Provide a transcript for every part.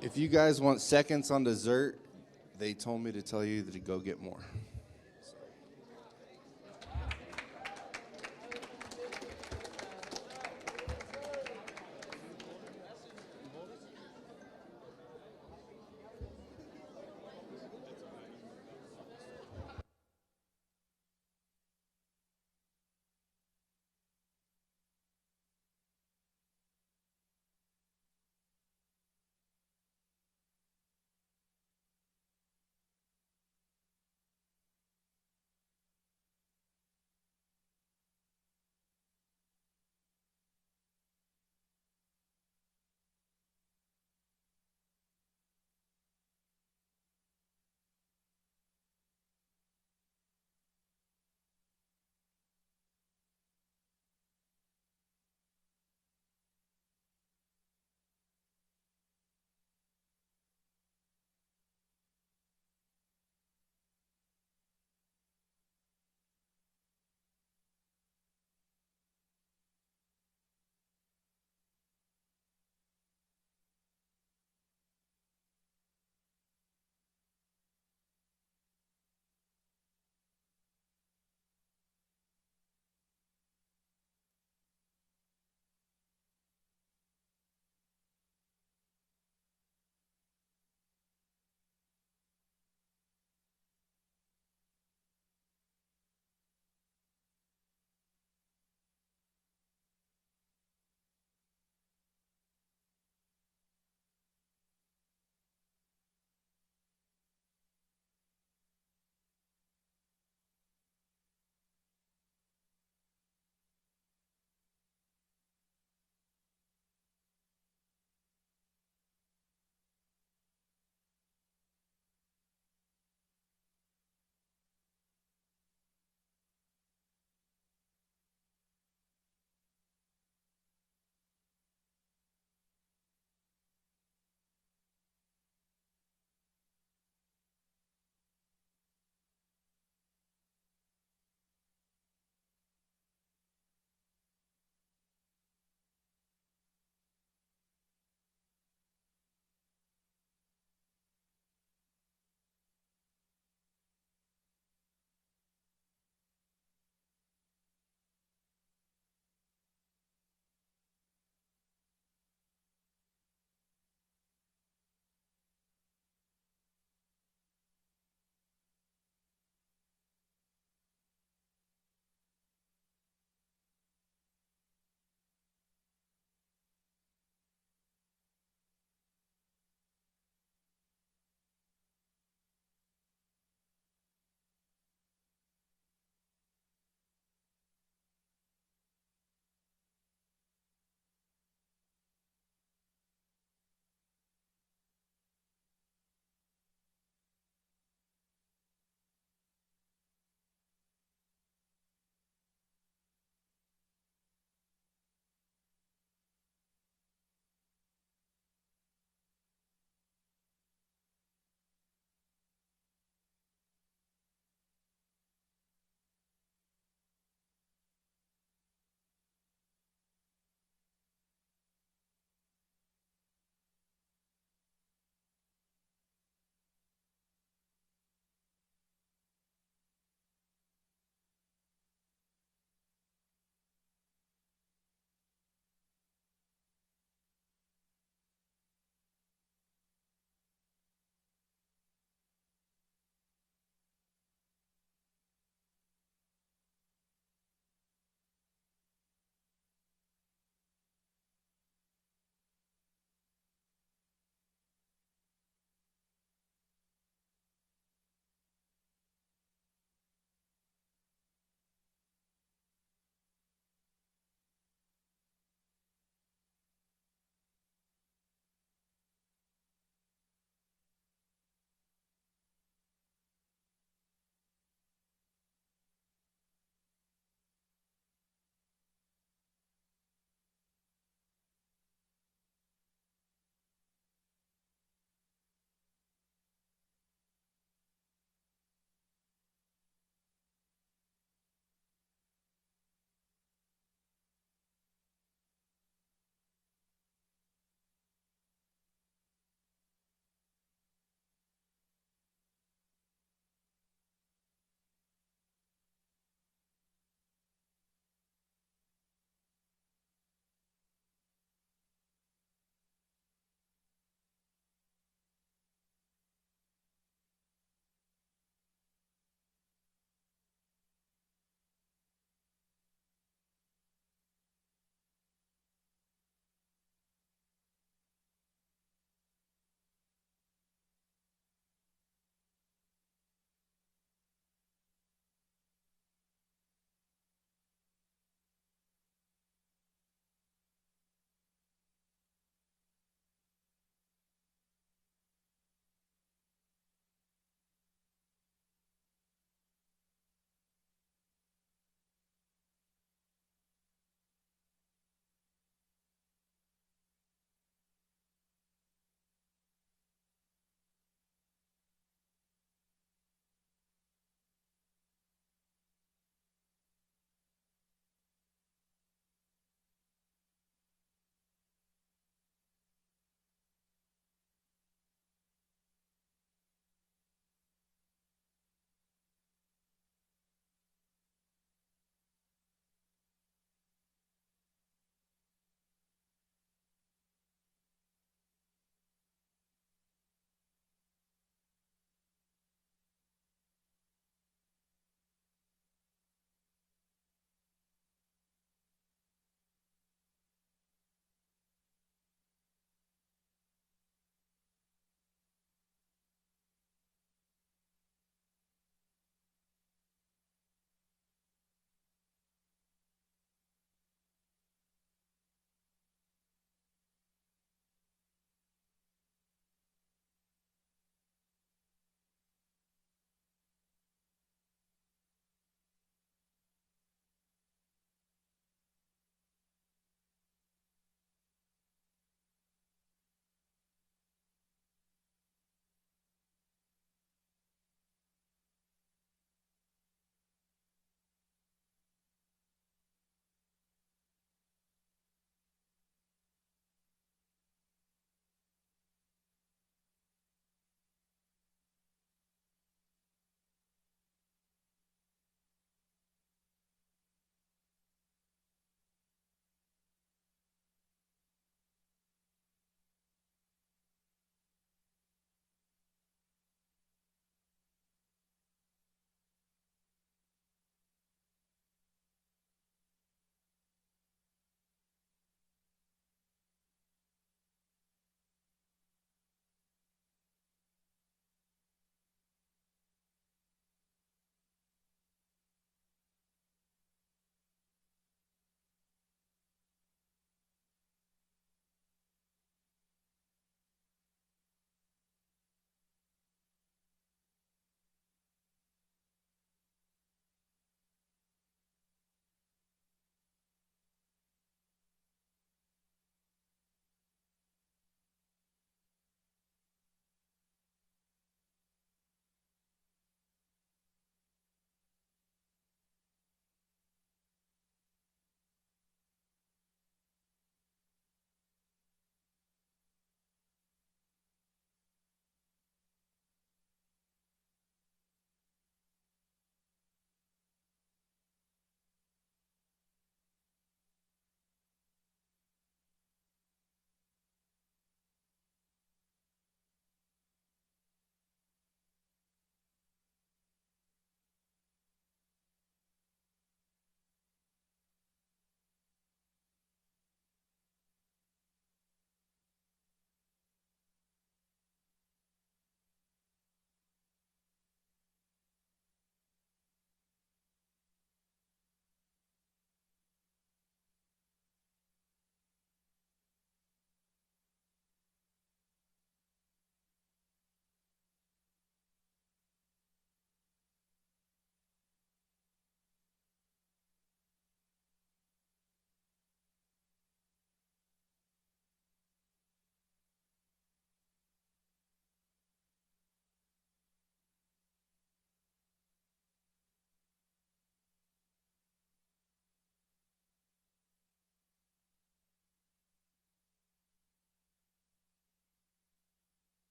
If you guys want seconds on dessert, they told me to tell you to go get more.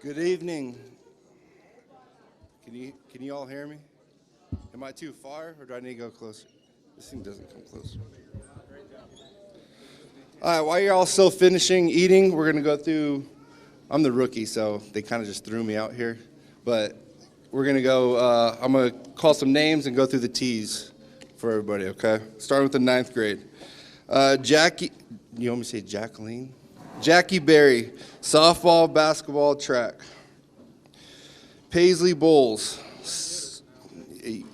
Good evening. Can you all hear me? Am I too far, or do I need to go closer? This thing doesn't come closer. All right, while you're all still finishing eating, we're gonna go through. I'm the rookie, so they kind of just threw me out here, but we're gonna go. I'm gonna call some names and go through the T's for everybody. Okay, starting with the 9th grade. Jackie. You want me to say Jacqueline? Jackie Berry, softball, basketball, track. Paisley Bowles.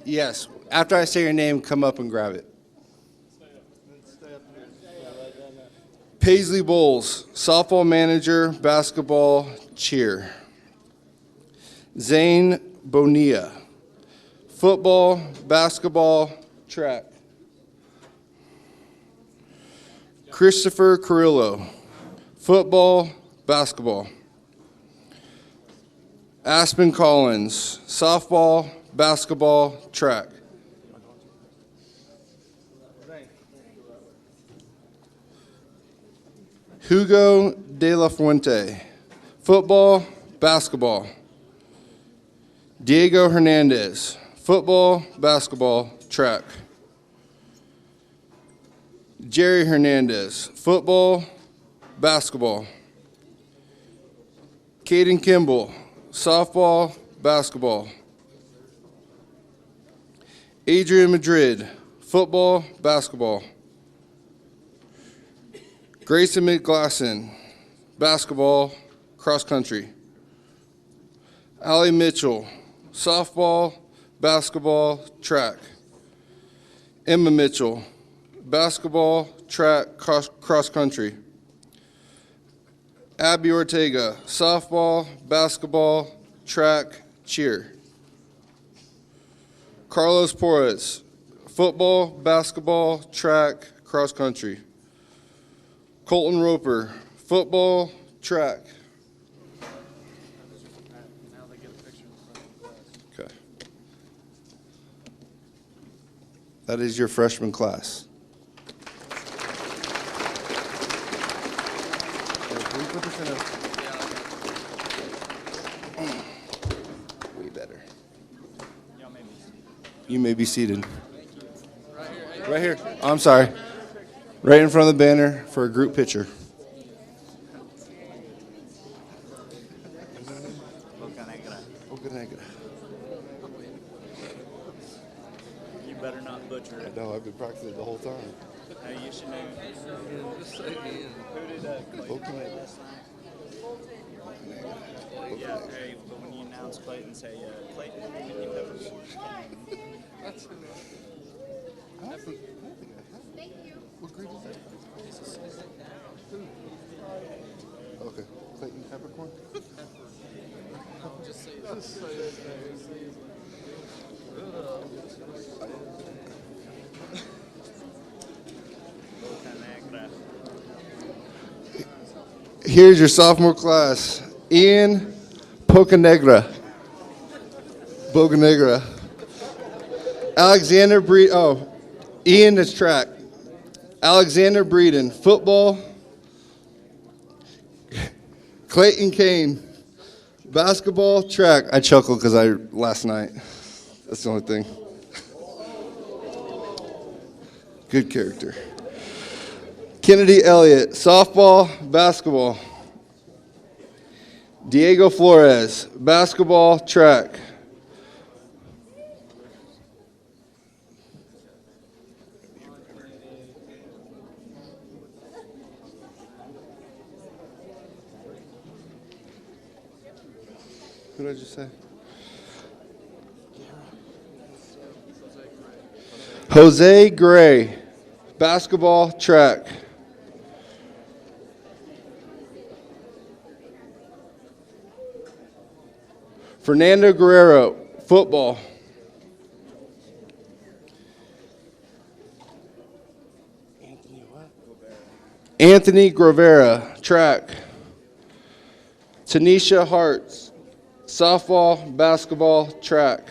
Yes, after I say your name, come up and grab it. Paisley Bowles, softball manager, basketball, cheer. Zane Bonilla, football, basketball, track. Christopher Carrillo, football, basketball. Aspen Collins, softball, basketball, track. Hugo De La Fuente, football, basketball. Diego Hernandez, football, basketball, track. Jerry Hernandez, football, basketball. Caden Kimball, softball, basketball. Adrian Madrid, football, basketball. Grayson McGlasson, basketball, cross country. Allie Mitchell, softball, basketball, track. Emma Mitchell, basketball, track, cross country. Abby Ortega, softball, basketball, track, cheer. Carlos Porras, football, basketball, track, cross country. Colton Roper, football, track. Okay. That is your freshman class. Way better. You may be seated. Right here. Oh, I'm sorry. Right in front of the banner for a group picture. You better not butcher it. No, I've been practicing it the whole time. Hey, you should know. Who did Clayton play last night? Yeah, hey, but when you announce Clayton, say Clayton. What grade is that? Okay, Clayton Peppercorn. Just say Here's your sophomore class. Ian Bocanegra. Alexander Breed. Oh, Ian is track. Alexander Breeden, football. Clayton Kane, basketball, track. I chuckled because last night. That's the only thing. Good character. Kennedy Elliott, softball, basketball. Diego Flores, basketball, track. Who did I just say? Jose Gray, basketball, track. Fernando Guerrero, football. Anthony Grovera, track. Tanisha Hartz, softball, basketball, track.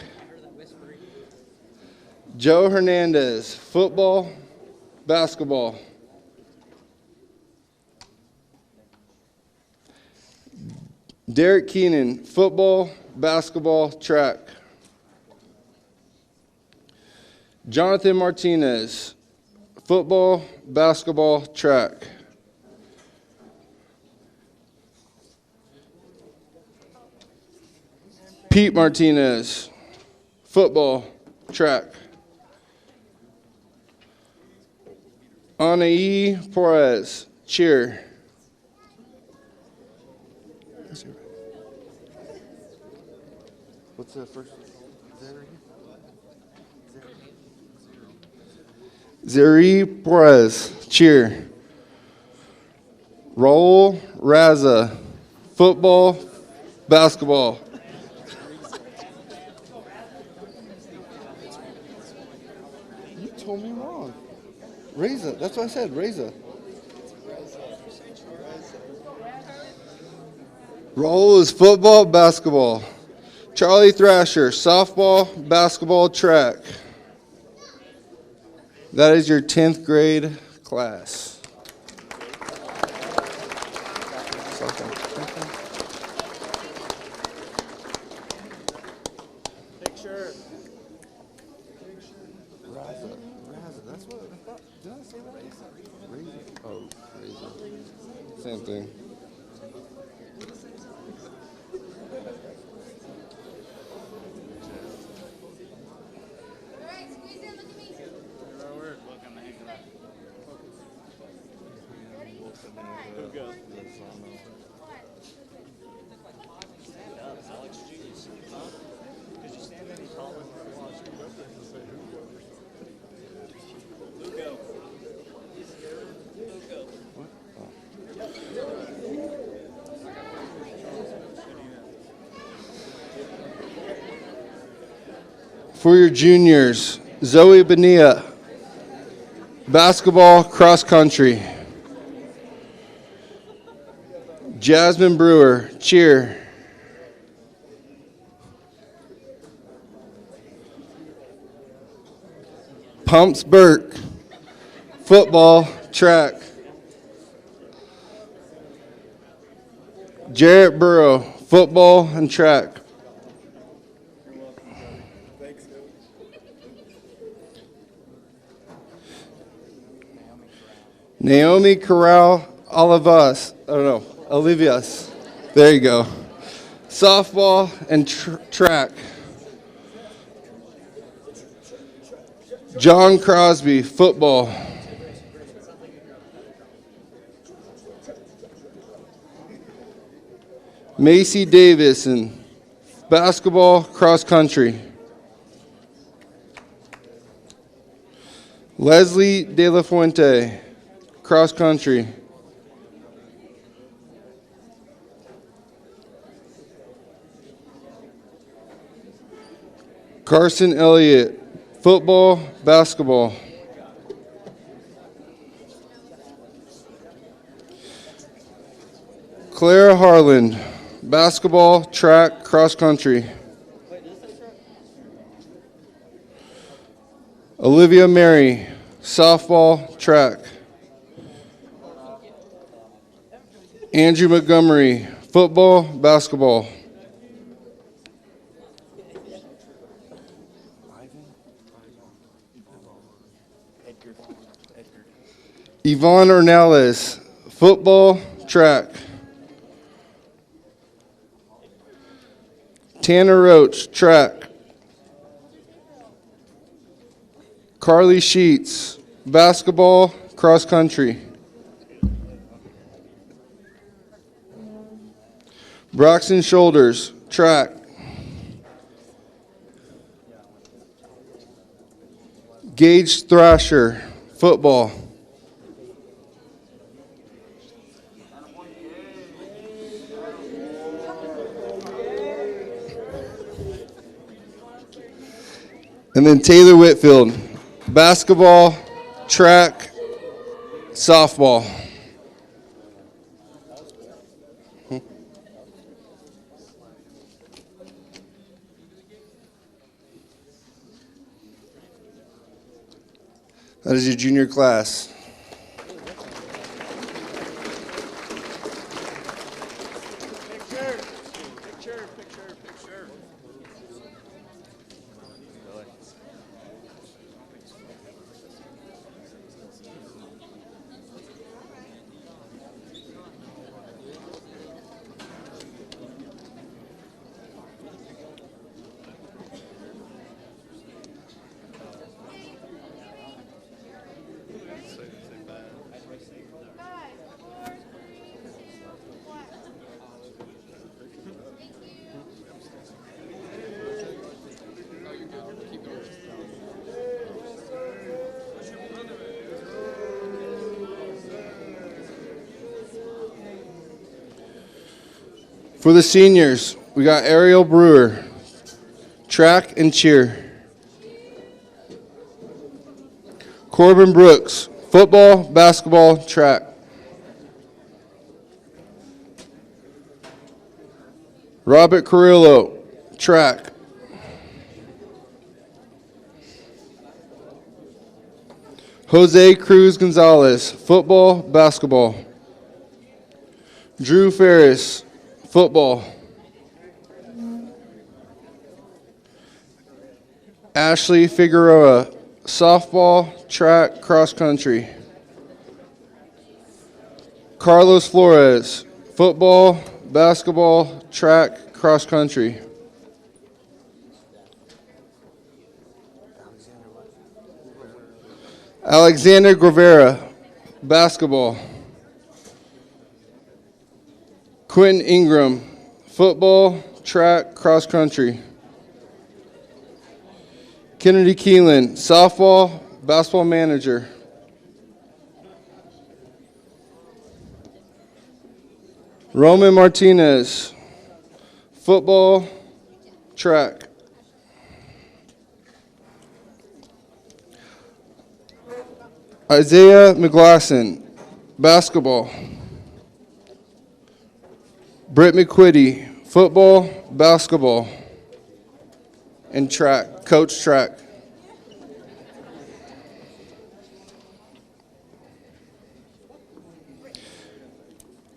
Joe Hernandez, football, basketball. Derek Keenan, football, basketball, track. Jonathan Martinez, football, basketball, track. Pete Martinez, football, track. Anaí Perez, cheer. What's the first? Zeri Perez, cheer. Raul Raza, football, basketball. You told me wrong. Reza, that's what I said, Reza. Raul is football, basketball. Charlie Thrasher, softball, basketball, track. That is your 10th grade class. Picture. Raza, that's what I thought. Did I say that? Reza. Oh, Reza. Same thing. For your juniors, Zoe Bonilla, basketball, cross country. Jasmine Brewer, cheer. Pumps Burke, football, track. Jarrett Burrow, football and track. Naomi Corral Olivias. There you go. Softball and track. John Crosby, football. Macy Davison, basketball, cross country. Leslie De La Fuente, cross country. Carson Elliott, football, basketball. Clara Harland, basketball, track, cross country. Olivia Mary, softball, track. Andrew Montgomery, football, basketball. Yvonne Ornelas, football, track. Tanner Roach, track. Carly Sheets, basketball, cross country. Broxton Shoulders, track. Gage Thrasher, football. And then Taylor Whitfield, basketball, track, softball. That is your junior class. Picture. Picture. For the seniors, we got Ariel Brewer, track and cheer. Corbin Brooks, football, basketball, track. Robert Carrillo, track. Jose Cruz Gonzalez, football, basketball. Drew Ferris, football. Ashley Figueroa, softball, track, cross country. Carlos Flores, football, basketball, track, cross country. Alexander Guevara, basketball. Quentin Ingram, football, track, cross country. Kennedy Keelan, softball, basketball manager. Roman Martinez, football, track. Isaiah McGlasson, basketball. Britt McQuitty, football, basketball, and track, coach track.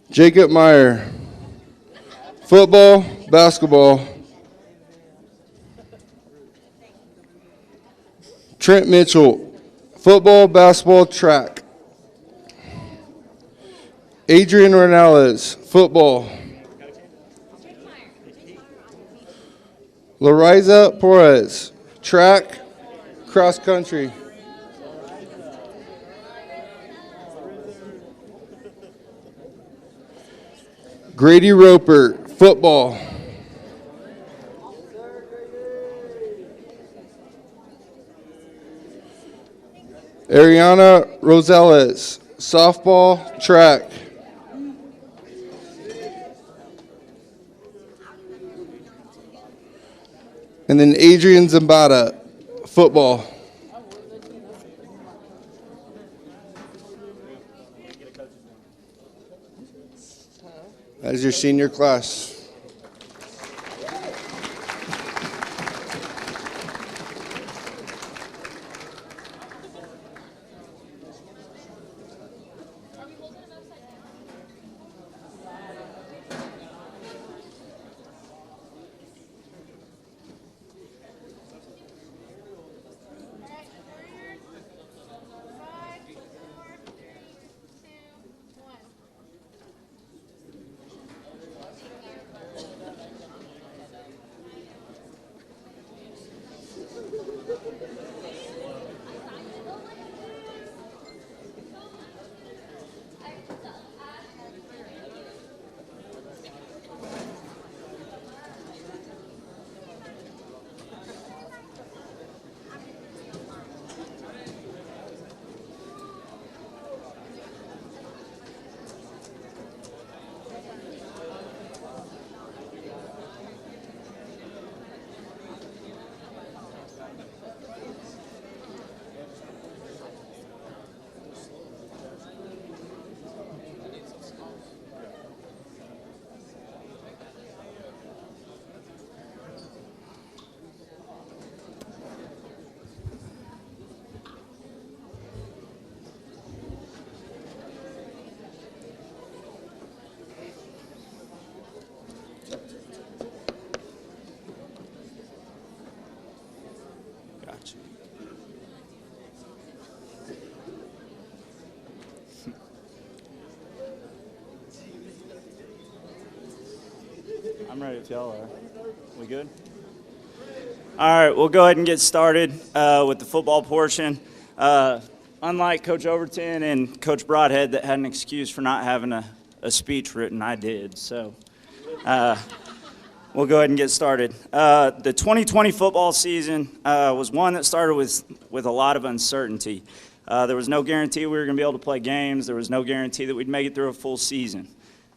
Jacob Meyer, football, basketball. Trent Mitchell, football, basketball, track. Adrian Renales, football. Larisa Perez, track, cross country. Grady Roper, football. Ariana Rosales, softball, track. And then Adrian Zambada, football. That is your senior class. I'm ready if y'all are. We good? All right, we'll go ahead and get started with the football portion. Unlike Coach Overton and Coach Broadhead that had an excuse for not having a speech written, I did. So we'll go ahead and get started. The 2020 football season was one that started with a lot of uncertainty. There was no guarantee we were going to be able to play games. There was no guarantee that we'd make it through a full season.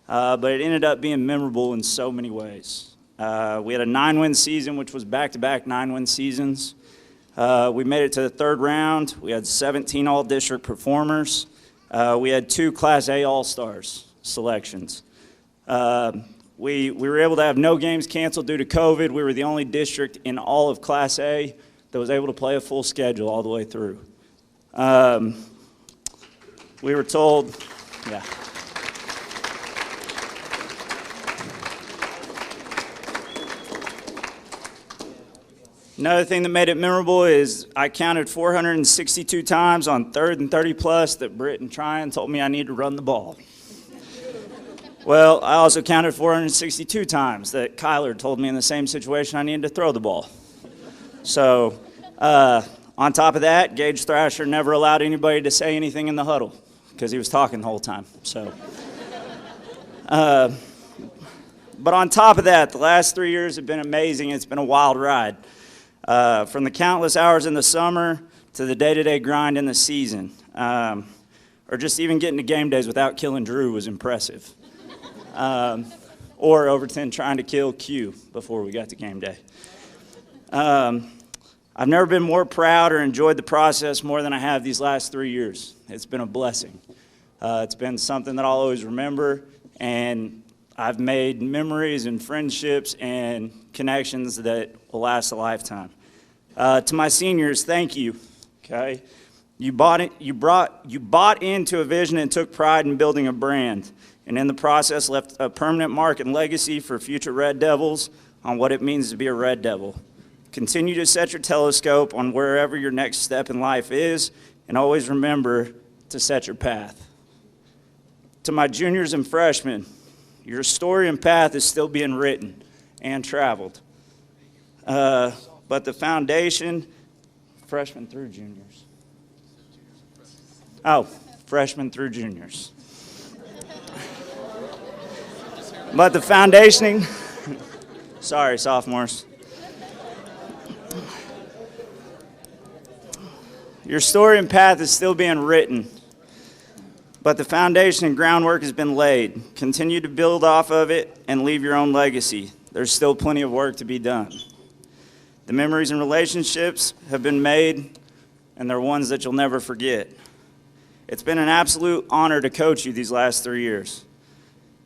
But it ended up being memorable in so many ways. We had a 9-win season, which was back-to-back 9-win seasons. We made it to the third round. We had 17 all-district performers. We had 2 Class A All-Stars selections. We were able to have no games canceled due to COVID. We were the only district in all of Class A that was able to play a full schedule all the way through. We were told, yeah. Another thing that made it memorable is I counted 462 times on 3rd and 30 plus that Britt and Tryon told me I need to run the ball. Well, I also counted 462 times that Kyler told me in the same situation I needed to throw the ball. So on top of that, Gage Thrasher never allowed anybody to say anything in the huddle because he was talking the whole time. So, but on top of that, the last 3 years have been amazing. It's been a wild ride. From the countless hours in the summer to the day-to-day grind in the season, or just even getting to game days without killing Drew was impressive. Or Overton trying to kill Q before we got to game day. I've never been more proud or enjoyed the process more than I have these last 3 years. It's been a blessing. It's been something that I'll always remember, and I've made memories and friendships and connections that will last a lifetime. To my seniors, thank you. Okay, you bought into a vision and took pride in building a brand, and in the process left a permanent mark and legacy for future Red Devils on what it means to be a Red Devil. Continue to set your telescope on wherever your next step in life is, and always remember to set your path. To my juniors and freshmen, your story and path is still being written and traveled. But the foundation, freshmen through juniors. Oh, freshmen through juniors. But the foundation, sorry, sophomores. Your story and path is still being written. But the foundation and groundwork has been laid. Continue to build off of it and leave your own legacy. There's still plenty of work to be done. The memories and relationships have been made, and they're ones that you'll never forget. It's been an absolute honor to coach you these last 3 years.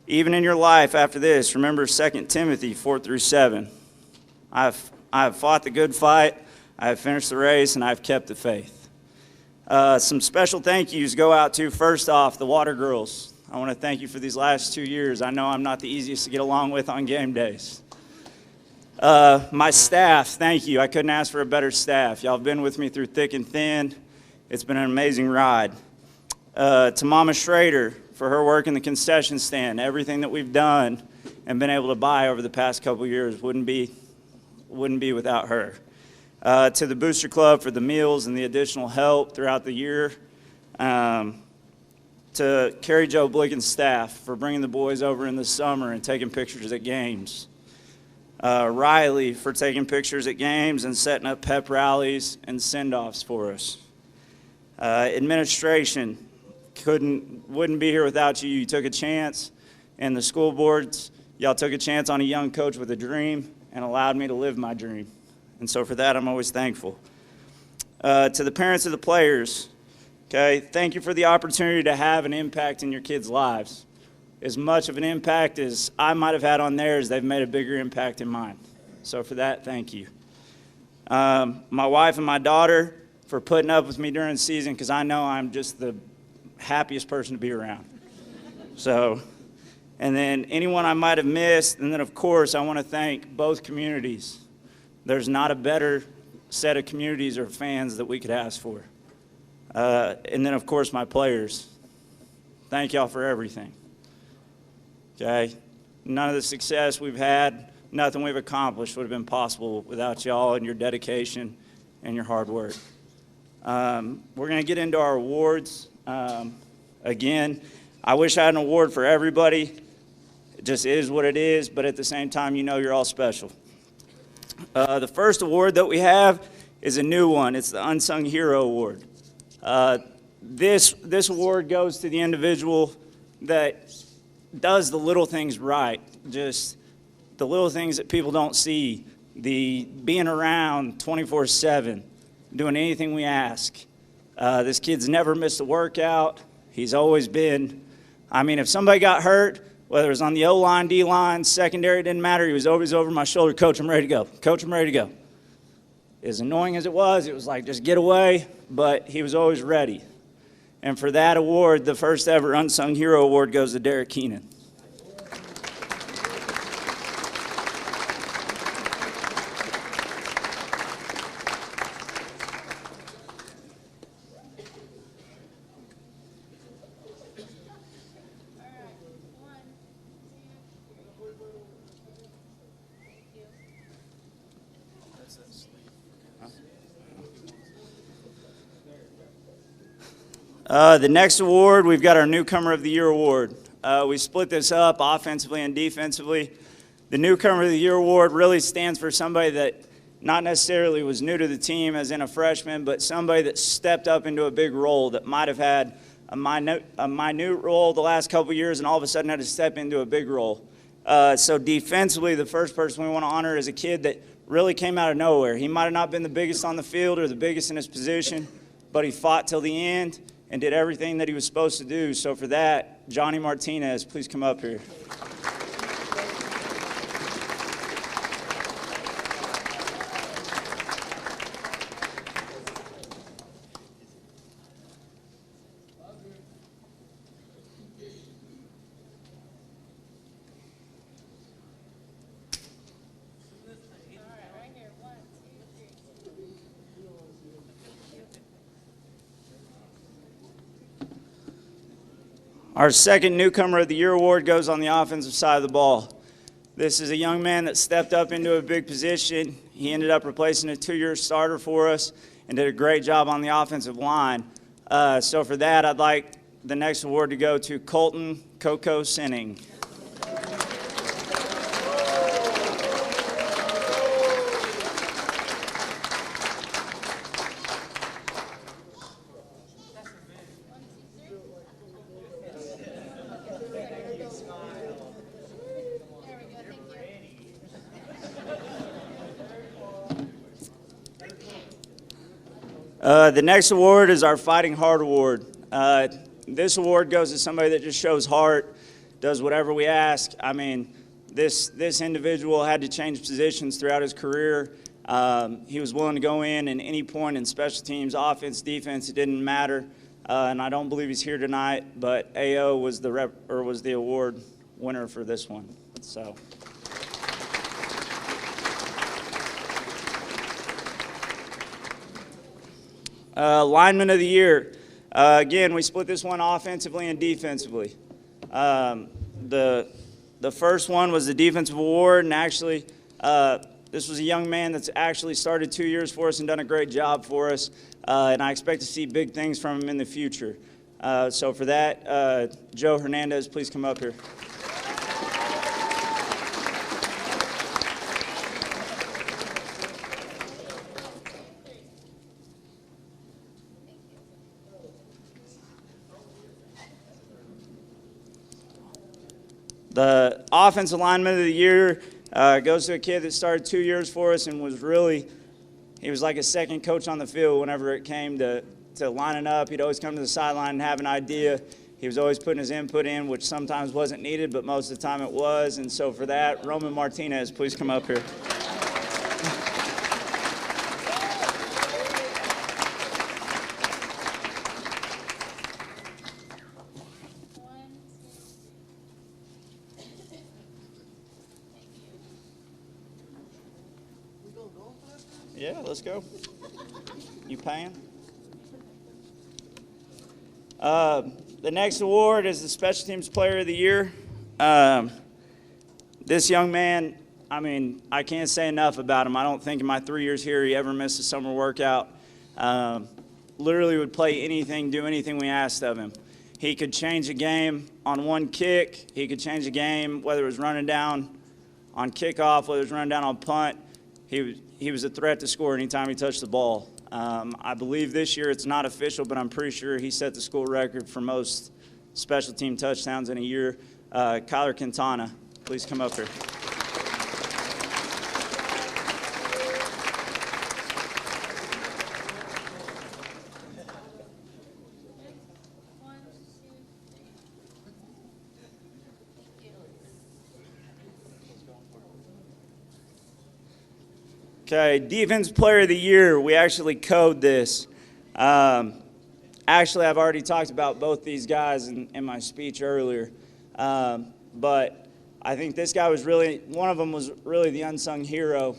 Even in your life after this, remember 2 Timothy 4-7. I have fought the good fight, I have finished the race, and I have kept the faith. Some special thank yous go out to, first off, the Water Girls. I want to thank you for these last 2 years. I know I'm not the easiest to get along with on game days. My staff, thank you. I couldn't ask for a better staff. Y'all have been with me through thick and thin. It's been an amazing ride. To Mama Schrader for her work in the concession stand. Everything that we've done and been able to buy over the past couple years wouldn't be without her. To the Booster Club for the meals and the additional help throughout the year. To Carrie Jo Blicken's staff for bringing the boys over in the summer and taking pictures at games. Riley for taking pictures at games and setting up pep rallies and send-offs for us. Administration wouldn't be here without you. You took a chance, and the school boards, y'all took a chance on a young coach with a dream and allowed me to live my dream. And so for that, I'm always thankful. To the parents of the players, okay, thank you for the opportunity to have an impact in your kids' lives. As much of an impact as I might have had on theirs, they've made a bigger impact in mine. So for that, thank you. My wife and my daughter for putting up with me during the season, because I know I'm just the happiest person to be around. So, and then anyone I might have missed, and then of course I want to thank both communities. There's not a better set of communities or fans that we could ask for. And then of course my players. Thank y'all for everything. Okay? None of the success we've had, nothing we've accomplished would have been possible without y'all and your dedication and your hard work. We're going to get into our awards. Again, I wish I had an award for everybody. It just is what it is, but at the same time, you know you're all special. The first award that we have is a new one. It's the Unsung Hero Award. This award goes to the individual that does the little things right, just the little things that people don't see, the being around 24/7, doing anything we ask. This kid's never missed a workout. He's always been, I mean, if somebody got hurt, whether it was on the O-line, D-line, secondary, it didn't matter. He was always over my shoulder, Coach, I'm ready to go. Coach, I'm ready to go. As annoying as it was like, just get away, but he was always ready. And for that award, the first ever Unsung Hero Award goes to Derek Keenan. The next award, we've got our Newcomer of the Year award. We split this up offensively and defensively. The Newcomer of the Year award really stands for somebody that not necessarily was new to the team as in a freshman, but somebody that stepped up into a big role that might have had a minute role the last couple of years and all of a sudden had to step into a big role. So defensively, the first person we want to honor is a kid that really came out of nowhere. He might have not been the biggest on the field or the biggest in his position, but he fought till the end and did everything that he was supposed to do. So for that, Johnny Martinez, please come up here. Our second Newcomer of the Year award goes on the offensive side of the ball. This is a young man that stepped up into a big position. He ended up replacing a 2-year starter for us and did a great job on the offensive line. So for that, I'd like the next award to go to Colton Coco Sinning. The next award is our Fighting Heart Award. This award goes to somebody that just shows heart, does whatever we ask. I mean, this individual had to change positions throughout his career. He was willing to go in at any point in special teams, offense, defense, it didn't matter. And I don't believe he's here tonight, but AO was the award winner for this one. So. Lineman of the Year. Again, we split this one offensively and defensively. The first one was the defensive award, and actually, this was a young man that's actually started 2 years for us and done a great job for us, and I expect to see big things from him in the future. So for that, Joe Hernandez, please come up here. The offensive lineman of the year goes to a kid that started 2 years for us and he was like a second coach on the field whenever it came to lining up. He'd always come to the sideline and have an idea. He was always putting his input in, which sometimes wasn't needed, but most of the time it was. And so for that, Roman Martinez, please come up here. Yeah, let's go. You paying? The next award is the Special Teams Player of the Year. This young man, I mean, I can't say enough about him. I don't think in my 3 years here he ever missed a summer workout. Literally would play anything, do anything we asked of him. He could change a game on one kick. He could change a game whether it was running down on kickoff, whether it was running down on punt. He was a threat to score anytime he touched the ball. I believe this year it's not official, but I'm pretty sure he set the school record for most special team touchdowns in a year. Kyler Quintana, please come up here. Okay, Defense Player of the Year, we actually code this. Actually, I've already talked about both these guys in my speech earlier. But I think this guy was really, one of them was really the unsung hero.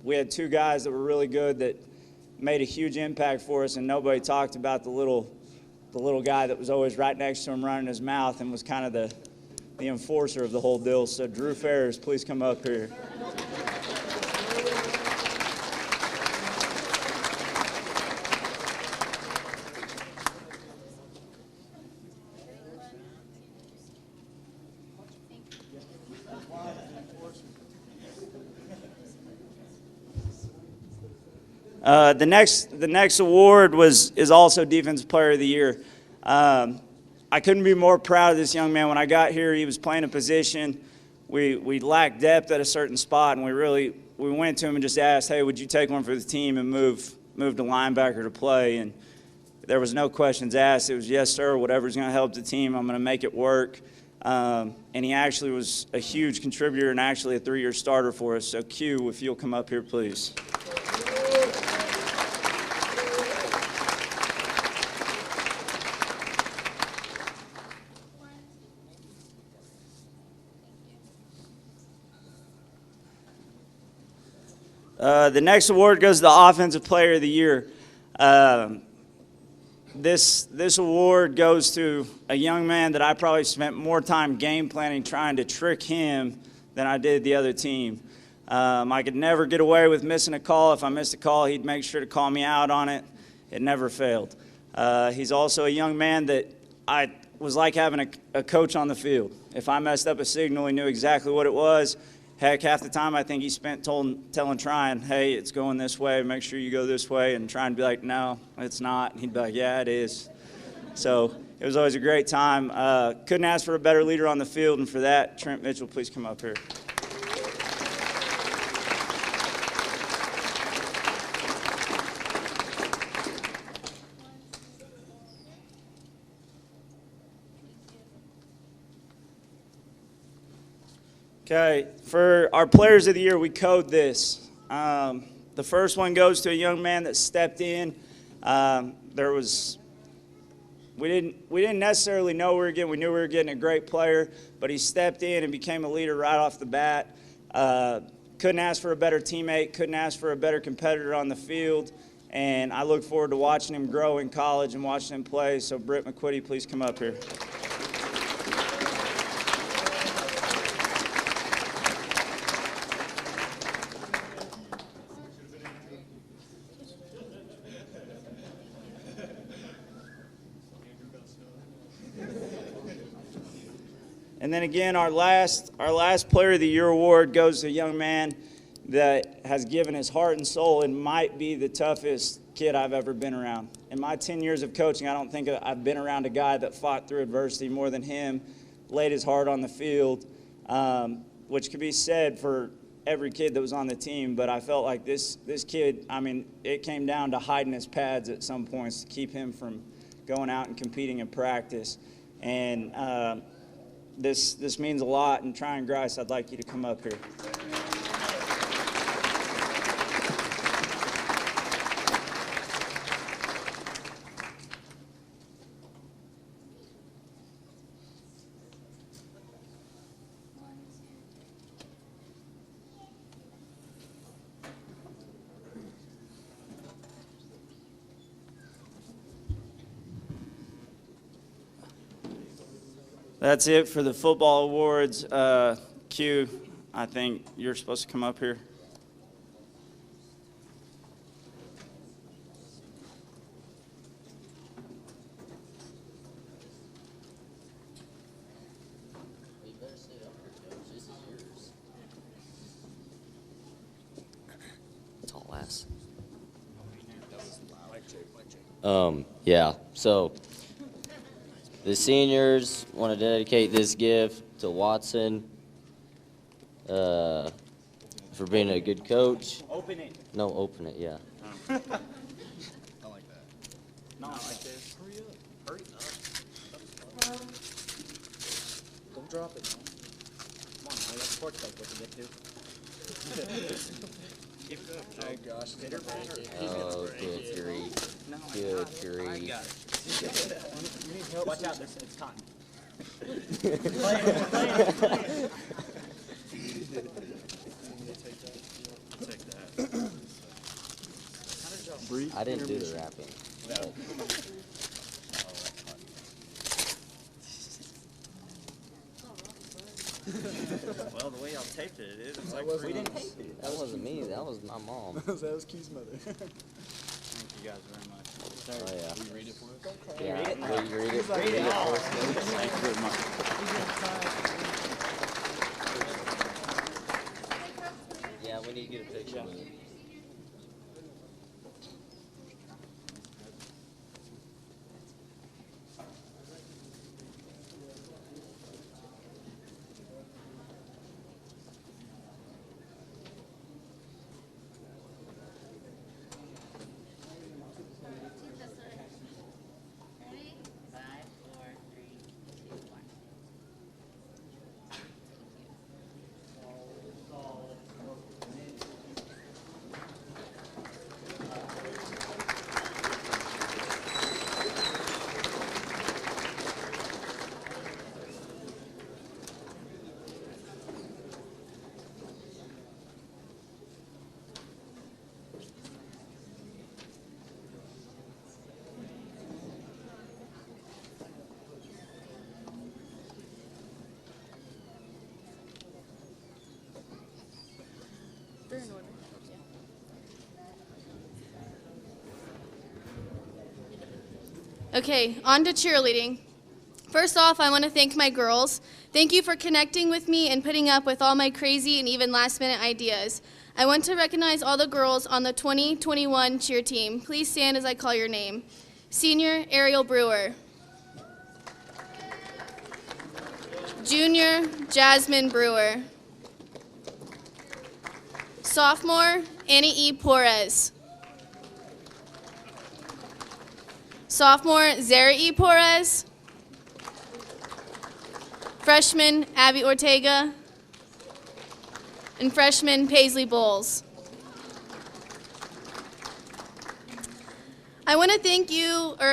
We had two guys that were really good that made a huge impact for us, and nobody talked about the little guy that was always right next to him running his mouth and was kind of the enforcer of the whole deal. So Drew Ferris, please come up here. The next award is also Defensive Player of the Year. I couldn't be more proud of this young man. When I got here, he was playing a position. We lacked depth at a certain spot, and we went to him and just asked, hey, would you take one for the team and move to linebacker to play? And there was no questions asked. It was, yes, sir, whatever's going to help the team, I'm going to make it work. And he actually was a huge contributor and actually a 3-year starter for us. So Q, if you'll come up here, please. The next award goes to the Offensive Player of the Year. This award goes to a young man that I probably spent more time game planning trying to trick him than I did the other team. I could never get away with missing a call. If I missed a call, he'd make sure to call me out on it. It never failed. He's also a young man that I was like having a coach on the field. If I messed up a signal, he knew exactly what it was. Heck, half the time I think he spent telling Tryon, hey, it's going this way, make sure you go this way, and trying to be like, no, it's not. And he'd be like, yeah, it is. So it was always a great time. Couldn't ask for a better leader on the field, and for that, Trent Mitchell, please come up here. Okay, for our Players of the Year, we code this. The first one goes to a young man that stepped in. We didn't necessarily know we were getting. We knew we were getting a great player, but he stepped in and became a leader right off the bat. Couldn't ask for a better teammate. Couldn't ask for a better competitor on the field. And I look forward to watching him grow in college and watching him play. So Britt McQuitty, please come up here. And then again, our last Player of the Year award goes to a young man that has given his heart and soul and might be the toughest kid I've ever been around. In my 10 years of coaching, I don't think I've been around a guy that fought through adversity more than him, laid his heart on the field, which could be said for every kid that was on the team. But I felt like this kid, I mean, it came down to hiding his pads at some points to keep him from going out and competing in practice. And this means a lot, and Tryon Grice, I'd like you to come up here. That's it for the football awards. Q, I think you're supposed to come up here. Tall ass. Yeah, so the seniors want to dedicate this gift to Watson for being a good coach. Open it. No, open it, yeah. Not like this. Don't drop it. Come on, I got Sports Banquet to get to. Oh gosh, Oh, good grief. Good grief. Watch out, it's cotton. I didn't do the wrapping. Well, the way y'all taped it, it is like wasn't we didn't us. tape it. That wasn't me, that was my mom. that was Key's mother. Thank you guys very much. Oh, yeah. Will you read it for us? Yeah, will you read it? Thank you very much. Yeah, we need to get a picture with it. Ready? 5, 4, 3, 2, 1. They're in order. Okay, on to cheerleading. First off, I want to thank my girls. Thank you for connecting with me and putting up with all my crazy and even last-minute ideas. I want to recognize all the girls on the 2021 cheer team. Please stand as I call your name. Senior, Ariel Brewer. Junior, Jasmine Brewer. Sophomore, Annie E. Porez. Sophomore, Zara E. Porez. Freshman, Abby Ortega. And freshman, Paisley Bowles. I want to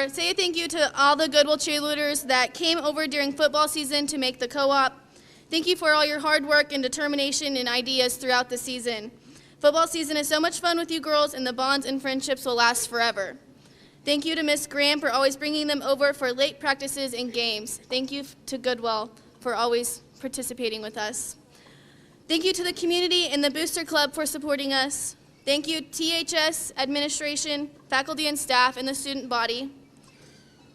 say a thank you to all the Goodwill cheerleaders that came over during football season to make the co-op. Thank you for all your hard work and determination and ideas throughout the season. Football season is so much fun with you girls, and the bonds and friendships will last forever. Thank you to Miss Graham for always bringing them over for late practices and games. Thank you to Goodwill for always participating with us. Thank you to the community and the Booster Club for supporting us. Thank you, THS, administration, faculty and staff, and the student body.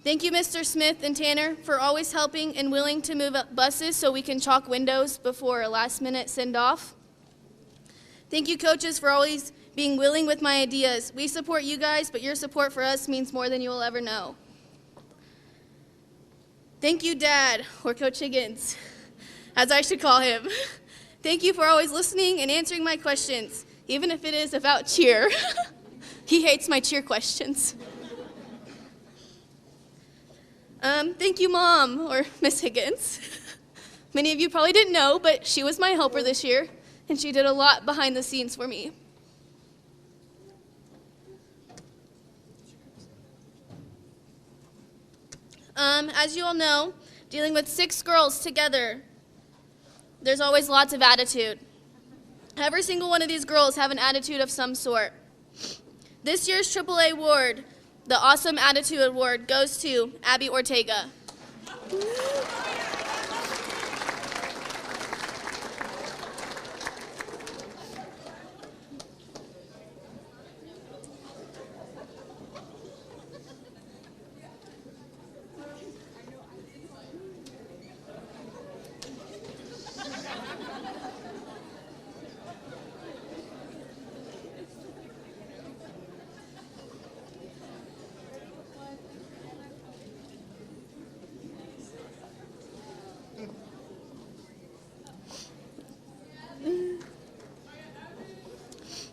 Thank you, Mr. Smith and Tanner, for always helping and willing to move up buses so we can chalk windows before a last-minute send-off. Thank you, coaches, for always being willing with my ideas. We support you guys, but your support for us means more than you will ever know. Thank you, Dad, or Coach Higgins, as I should call him. Thank you for always listening and answering my questions, even if it is about cheer. He hates my cheer questions. Thank you, Mom, or Miss Higgins. Many of you probably didn't know, but she was my helper this year, and she did a lot behind the scenes for me. As you all know, dealing with 6 girls together, there's always lots of attitude. Every single one of these girls have an attitude of some sort. This year's AAA award, the Awesome Attitude Award, goes to Abby Ortega.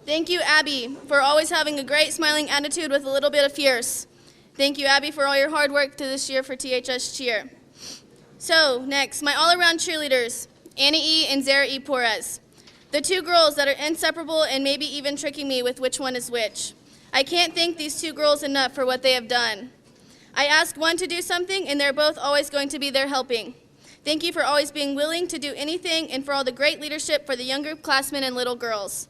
Thank you, Abby, for always having a great smiling attitude with a little bit of fierce. Thank you, Abby, for all your hard work this year for THS Cheer. So, next, my all-around cheerleaders, Annie E. and Zara E. Porez. The two girls that are inseparable and maybe even tricking me with which one is which. I can't thank these two girls enough for what they have done. I ask one to do something, and they're both always going to be there helping. Thank you for always being willing to do anything and for all the great leadership for the younger classmen and little girls.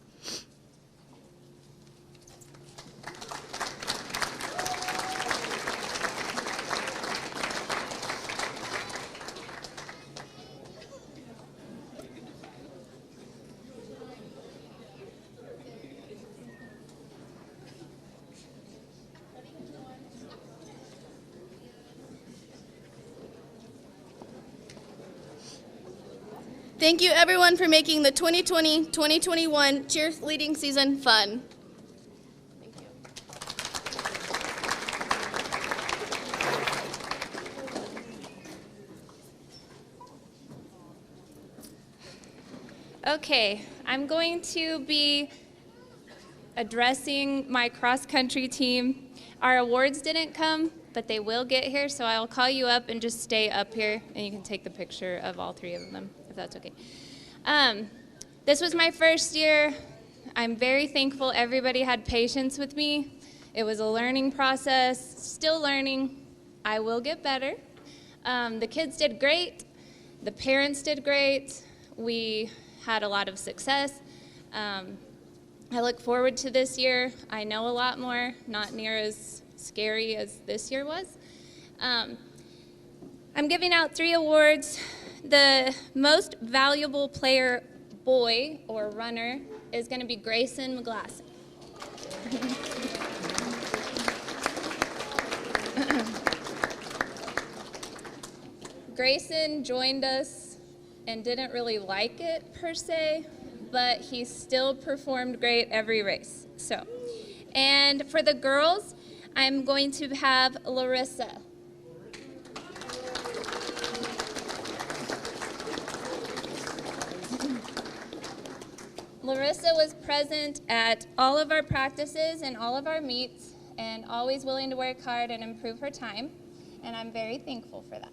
Thank you, everyone, for making the 2020-2021 cheerleading season fun. Thank you. Okay, I'm going to be addressing my cross-country team. Our awards didn't come, but they will get here, so I'll call you up and just stay up here, and you can take the picture of all three of them, if that's okay. This was my first year. I'm very thankful everybody had patience with me. It was a learning process, still learning. I will get better. The kids did great. The parents did great. We had a lot of success. I look forward to this year. I know a lot more, not near as scary as this year was. I'm giving out 3 awards. The most valuable player boy or runner is going to be Grayson McGlasson. Grayson joined us and didn't really like it per se, but he still performed great every race. And for the girls, I'm going to have Larissa. Larissa was present at all of our practices and all of our meets and always willing to work hard and improve her time, and I'm very thankful for that.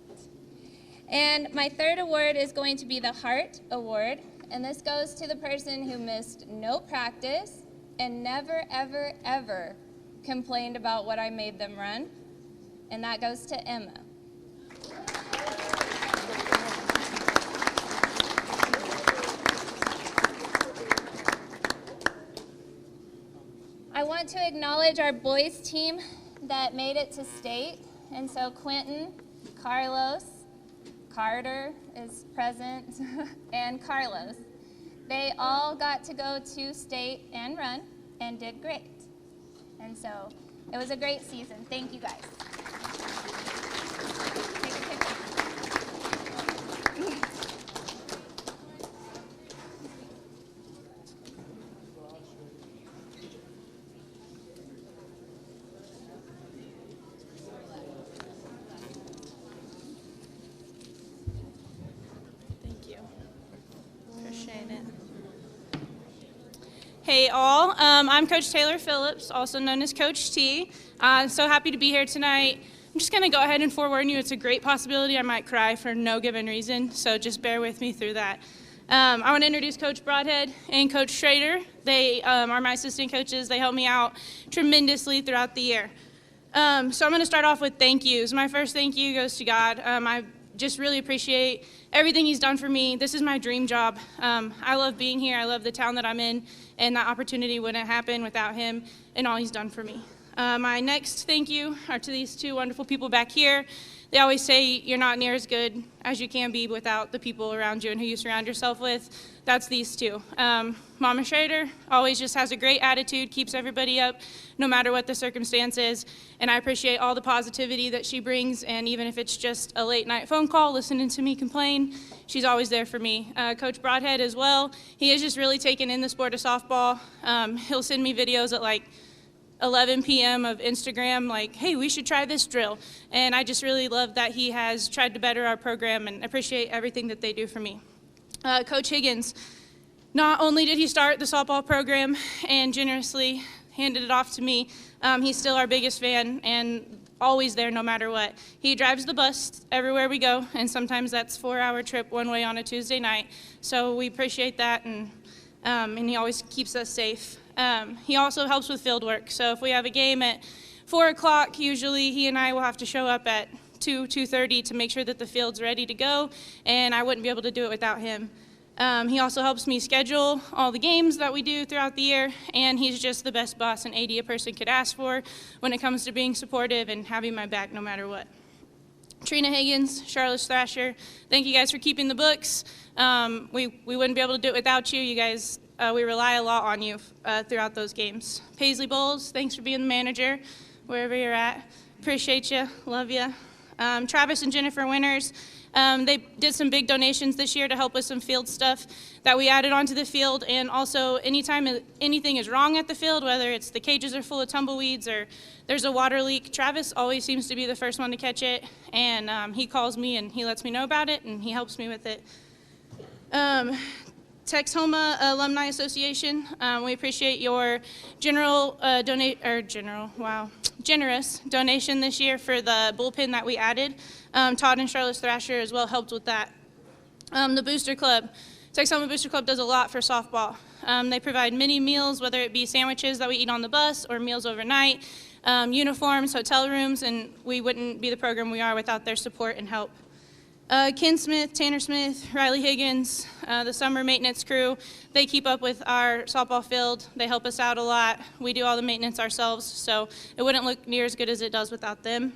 And my 3rd award is going to be the Heart Award, and this goes to the person who missed no practice and never, ever, ever complained about what I made them run, and that goes to Emma. I want to acknowledge our boys team that made it to state, and so Quentin, Carlos, Carter is present, and Carlos. They all got to go to state and run and did great. And so it was a great season. Thank you guys. Take a picture. Thank you. Appreciate it. Hey all, I'm Coach Taylor Phillips, also known as Coach T. So happy to be here tonight. I'm just going to go ahead and forewarn you, it's a great possibility I might cry for no given reason, so just bear with me through that. I want to introduce Coach Broadhead and Coach Schrader. They are my assistant coaches. They helped me out tremendously throughout the year. So I'm going to start off with thank yous. My first thank you goes to God. I just really appreciate everything he's done for me. This is my dream job. I love being here. I love the town that I'm in, and that opportunity wouldn't happen without him and all he's done for me. My next thank you are to these 2 wonderful people back here. They always say you're not near as good as you can be without the people around you and who you surround yourself with. That's these 2. Mama Schrader always just has a great attitude, keeps everybody up no matter what the circumstance is, and I appreciate all the positivity that she brings, and even if it's just a late night phone call listening to me complain, she's always there for me. Coach Broadhead as well, he has just really taken in the sport of softball. He'll send me videos at like 11 p.m. of Instagram, like, hey, we should try this drill. And I just really love that he has tried to better our program and appreciate everything that they do for me. Coach Higgins, Not only did he start the softball program and generously handed it off to me, he's still our biggest fan and always there no matter what. He drives the bus everywhere we go, and sometimes that's a 4-hour trip one way on a Tuesday night. So we appreciate that, and he always keeps us safe. He also helps with field work. So if we have a game at 4 o'clock, usually he and I will have to show up at 2:30 to make sure that the field's ready to go, and I wouldn't be able to do it without him. He also helps me schedule all the games that we do throughout the year, and he's just the best boss and AD a person could ask for when it comes to being supportive and having my back no matter what. Trina Higgins, Charlotte Thrasher, thank you guys for keeping the books. We wouldn't be able to do it without you. You guys, we rely a lot on you throughout those games. Paisley Bowles, thanks for being the manager wherever you're at. Appreciate you, love you. Travis and Jennifer Winters, they did some big donations this year to help with some field stuff that we added onto the field, and also anytime anything is wrong at the field, whether it's the cages are full of tumbleweeds or there's a water leak, Travis always seems to be the first one to catch it, and he calls me and he lets me know about it and he helps me with it. Texhoma Alumni Association, we appreciate your generous donation this year for the bullpen that we added. Todd and Charlotte Thrasher as well helped with that. The Booster Club, Texhoma Booster Club does a lot for softball. They provide mini meals, whether it be sandwiches that we eat on the bus or meals overnight, uniforms, hotel rooms, and we wouldn't be the program we are without their support and help. Ken Smith, Tanner Smith, Riley Higgins, the summer maintenance crew, they keep up with our softball field. They help us out a lot. We do all the maintenance ourselves, so it wouldn't look near as good as it does without them.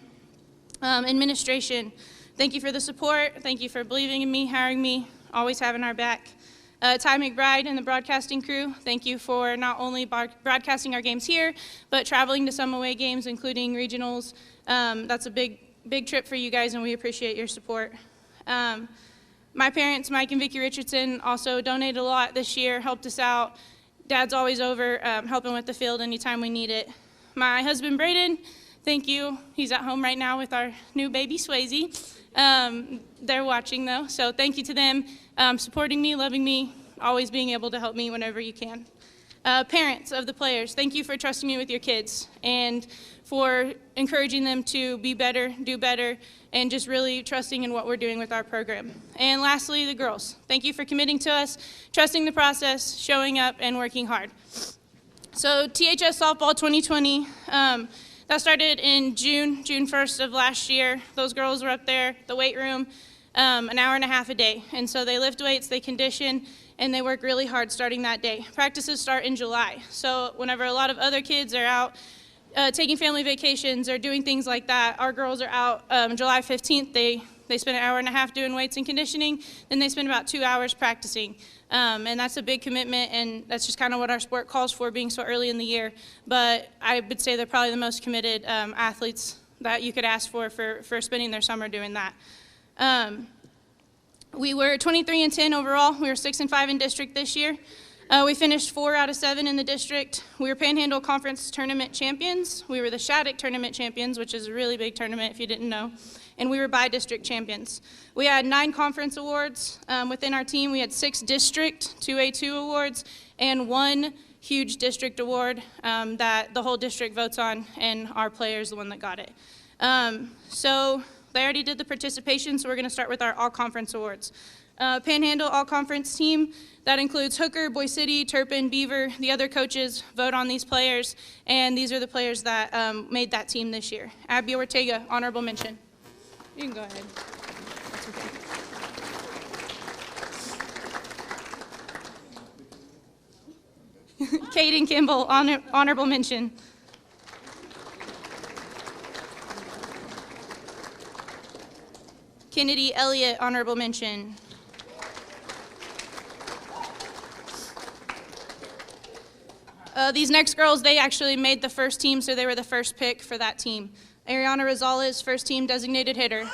Administration, thank you for the support. Thank you for believing in me, hiring me, always having our back. Ty McBride and the broadcasting crew, thank you for not only broadcasting our games here, but traveling to some away games, including regionals. That's a big trip for you guys, and we appreciate your support. My parents, Mike and Vicki Richardson, also donated a lot this year, helped us out. Dad's always over helping with the field anytime we need it. My husband, Braden, thank you. He's at home right now with our new baby, Swayze. They're watching, though, so thank you to them, supporting me, loving me, always being able to help me whenever you can. Parents of the players, thank you for trusting me with your kids and for encouraging them to be better, do better, and just really trusting in what we're doing with our program. And lastly, the girls. Thank you for committing to us, trusting the process, showing up, and working hard. So THS Softball 2020, that started in June 1st of last year. Those girls were up there, the weight room, an hour and a half a day. And so they lift weights, they condition, and they work really hard starting that day. Practices start in July. So whenever a lot of other kids are out taking family vacations or doing things like that, our girls are out July 15th. They spend an hour and a half doing weights and conditioning, then they spend about 2 hours practicing. And that's a big commitment, and that's just kind of what our sport calls for, being so early in the year. But I would say they're probably the most committed athletes that you could ask for spending their summer doing that. We were 23-10 overall. We were 6-5 in district this year. We finished 4 out of 7 in the district. We were Panhandle Conference Tournament champions. We were the Shattuck Tournament champions, which is a really big tournament if you didn't know. And we were by-district champions. We had 9 conference awards within our team. We had 6 district 2A2 awards and 1 huge district award that the whole district votes on, and our player is the one that got it. So they already did the participation, so we're going to start with our all-conference awards. Panhandle all-conference team, that includes Hooker, Boy City, Turpin, Beaver. The other coaches vote on these players, and these are the players that made that team this year. Abby Ortega, honorable mention. You can go ahead. That's okay. Caden Kimball, honorable mention. Kennedy Elliott, honorable mention. These next girls, they actually made the first team, so they were the first pick for that team. Ariana Rosales, first team designated hitter.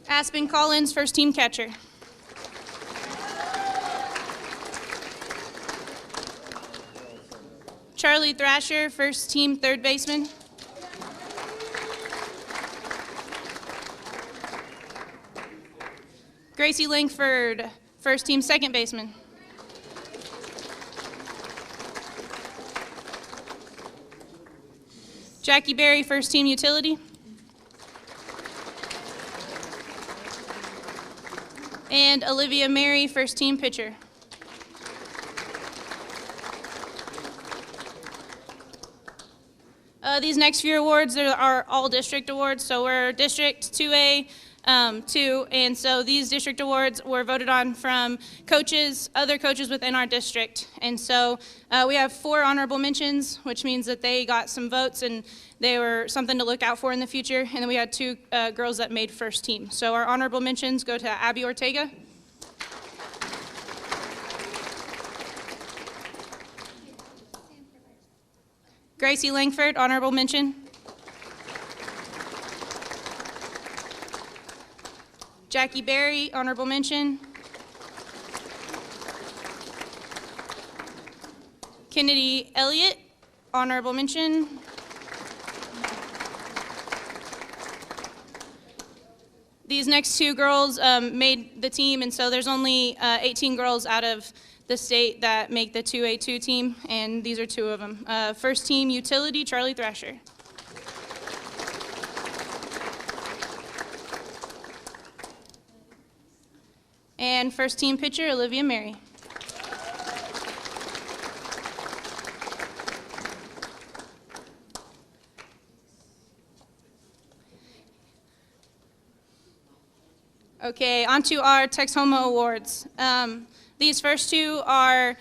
Aspen Collins, first team catcher. Charlie Thrasher, first team third baseman. Gracie Langford, first team second baseman. Jackie Berry, first team utility. And Olivia Mary, first team pitcher. These next few awards are all district awards, so we're District 2A, 2, and so these district awards were voted on from coaches, other coaches within our district. And so we have 4 honorable mentions, which means that they got some votes and they were something to look out for in the future. And then we had 2 girls that made first team. So our honorable mentions go to Abby Ortega. Gracie Langford, honorable mention. Jackie Berry, honorable mention. Kennedy Elliott, honorable mention. These next 2 girls made the team, and so there's only 18 girls out of the state that make the 2A2 team, and these are 2 of them. First team utility, Charlie Thrasher. And first team pitcher, Olivia Mary. Okay, on to our Texhoma Awards. These first 2 are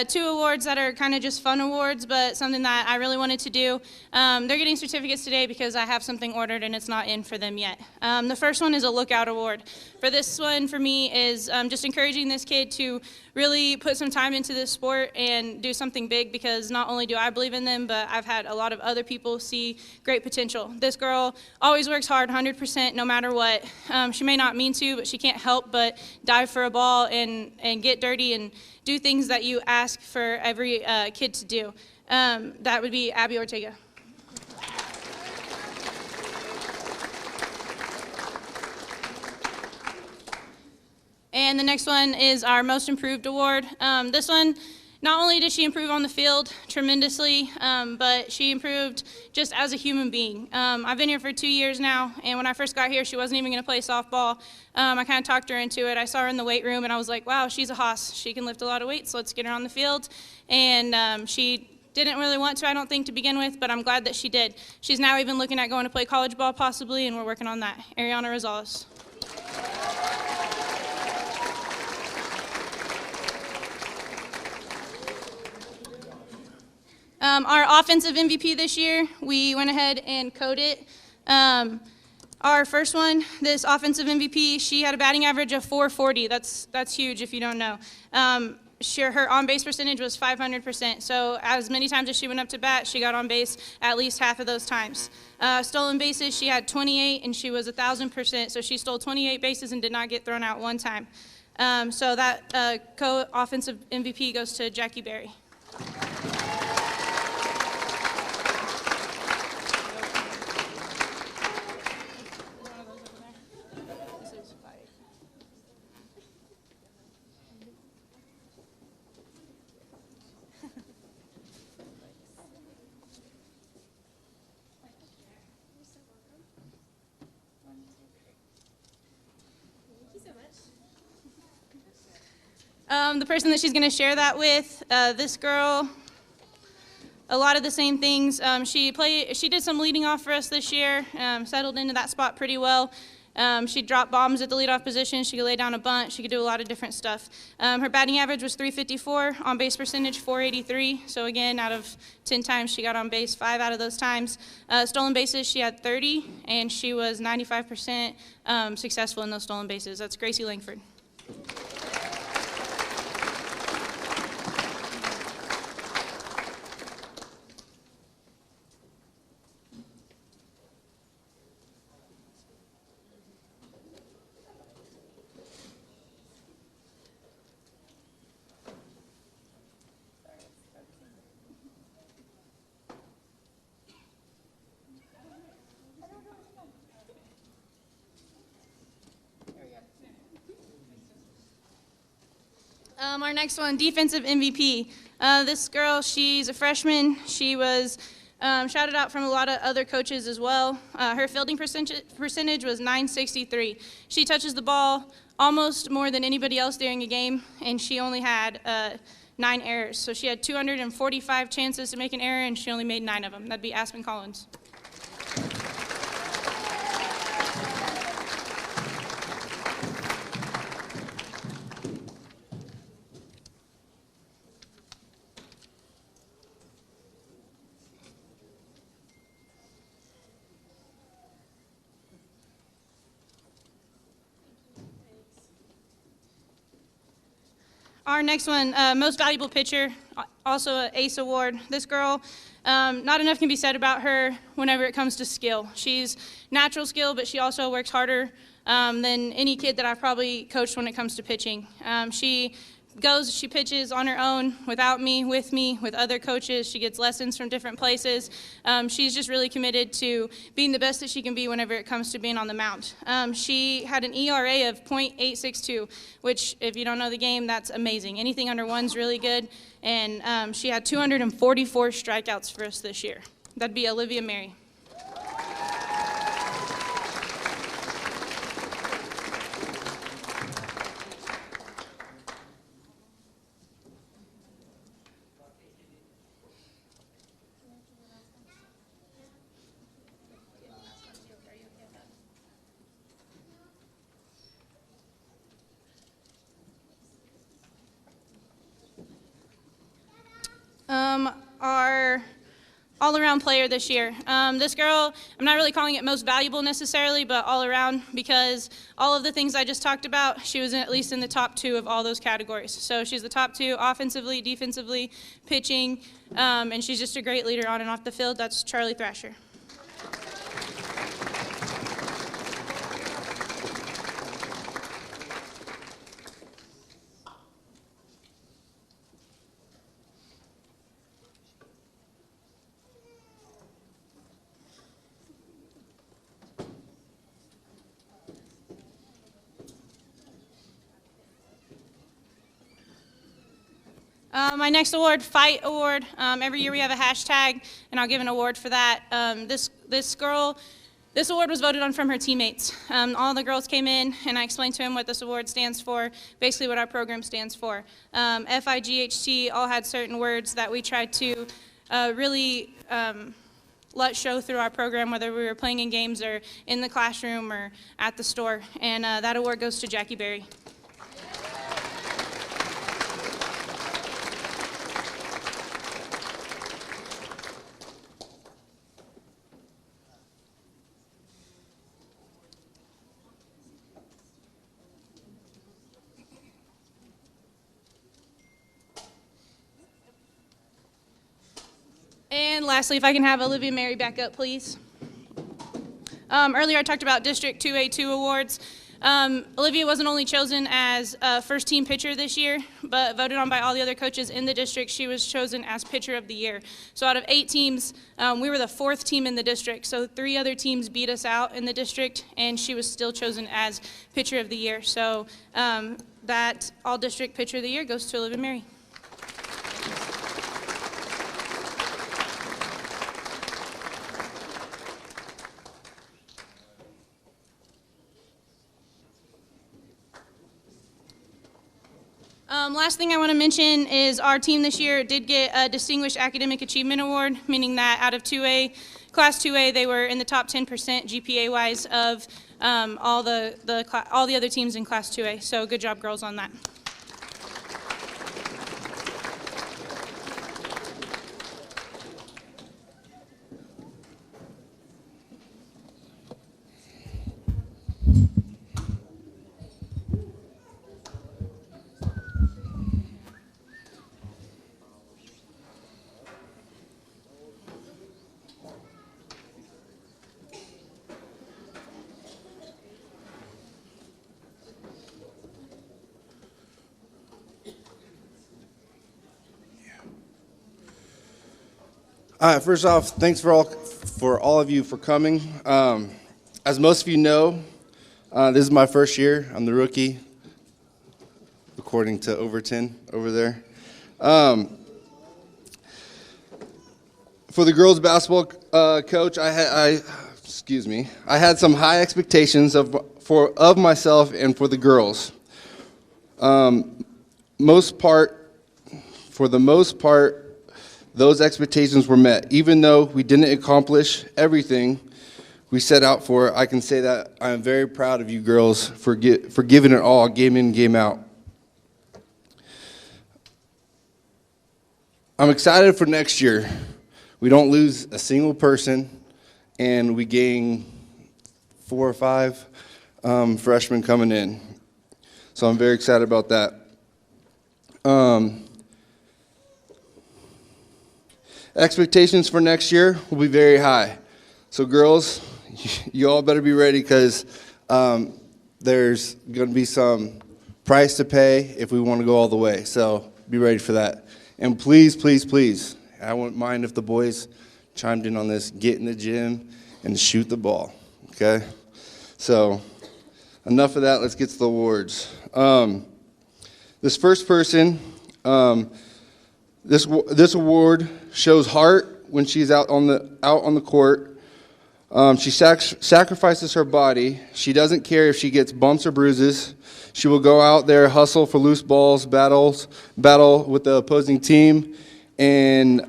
2 awards that are kind of just fun awards, but something that I really wanted to do. They're getting certificates today because I have something ordered and it's not in for them yet. The first one is a Lookout Award. For this one, for me, is just encouraging this kid to really put some time into this sport and do something big, because not only do I believe in them, but I've had a lot of other people see great potential. This girl always works hard, 100%, no matter what. She may not mean to, but she can't help but dive for a ball and get dirty and do things that you ask for every kid to do. That would be Abby Ortega. And the next one is our Most Improved Award. This one, not only did she improve on the field tremendously, but she improved just as a human being. I've been here for 2 years now, and when I first got here, she wasn't even going to play softball. I kind of talked her into it. I saw her in the weight room, and I was like, wow, she's a hoss. She can lift a lot of weights. Let's get her on the field. And she didn't really want to, I don't think, to begin with, but I'm glad that she did. She's now even looking at going to play college ball possibly, and we're working on that. Ariana Rosales. Our offensive MVP this year, we went ahead and coded it. Our first one, this offensive MVP, she had a batting average of 440. That's huge if you don't know. Her on-base percentage was 500%. So as many times as she went up to bat, she got on base at least half of those times. Stolen bases, she had 28, and she was 1,000%. So she stole 28 bases and did not get thrown out one time. So that co-offensive MVP goes to Jackie Berry. The person that she's going to share that with, this girl, a lot of the same things. She did some leading off for us this year, settled into that spot pretty well. She dropped bombs at the leadoff position. She could lay down a bunt. She could do a lot of different stuff. Her batting average was 354, on base percentage 483. So again, out of 10 times she got on base, 5 out of those times. Stolen bases, she had 30, and she was 95% successful in those stolen bases. That's Gracie Langford. Our next one, defensive MVP. This girl, she's a freshman. She was shouted out from a lot of other coaches as well. Her fielding percentage was .963. She touches the ball almost more than anybody else during a game, and she only had 9 errors. So she had 245 chances to make an error, and she only made 9 of them. That'd be Aspen Collins. Our next one, most valuable pitcher, also an ACE award. This girl, not enough can be said about her whenever it comes to skill. She's natural skill, but she also works harder than any kid that I've probably coached when it comes to pitching. She pitches on her own, without me, with other coaches. She gets lessons from different places. She's just really committed to being the best that she can be whenever it comes to being on the mound. She had an ERA of .862, which, if you don't know the game, that's amazing. Anything under 1's really good. And she had 244 strikeouts for us this year. That'd be Olivia Mary. Our all-around player this year. This girl, I'm not really calling it most valuable necessarily, but all around, because all of the things I just talked about, she was at least in the top 2 of all those categories. So she's the top 2 offensively, defensively, pitching, and she's just a great leader on and off the field. That's Charlie Thrasher. My next award, Fight Award. Every year we have a hashtag, and I'll give an award for that. This award was voted on from her teammates. All the girls came in, and I explained to them what this award stands for, basically what our program stands for. FIGHT all had certain words that we tried to really let show through our program, whether we were playing in games or in the classroom or at the store. And that award goes to Jackie Berry. And lastly, if I can have Olivia Mary back up, please. Earlier I talked about District 2A2 awards. Olivia wasn't only chosen as first team pitcher this year, but voted on by all the other coaches in the district. She was chosen as pitcher of the year. So out of 8 teams, we were the 4th team in the district. So 3 other teams beat us out in the district, and she was still chosen as pitcher of the year. So that all district pitcher of the year goes to Olivia Mary. Last thing I want to mention is our team this year did get a Distinguished Academic Achievement Award, meaning that out of 2A, Class 2A, they were in the top 10% GPA-wise of all the other teams in Class 2A. So good job, girls, on that. First off, thanks for all of you for coming. As most of you know, this is my first year. I'm the rookie. according to Overton over there. For the girls basketball coach, I had some high expectations of myself and for the girls. For the most part, those expectations were met. Even though we didn't accomplish everything we set out for, I can say that I am very proud of you girls for giving it all, game in, game out. I'm excited for next year. We don't lose a single person, and we gain 4 or 5 freshmen coming in. So I'm very excited about that. Expectations for next year will be very high. So girls, you all better be ready, because there's going to be some price to pay if we want to go all the way. So be ready for that. And please, please, please, I wouldn't mind if the boys chimed in on this, get in the gym and shoot the ball, okay? So enough of that, let's get to the awards. This first person, this award shows heart when she's out on the court. She sacrifices her body. She doesn't care if she gets bumps or bruises. She will go out there, hustle for loose balls, battle with the opposing team, and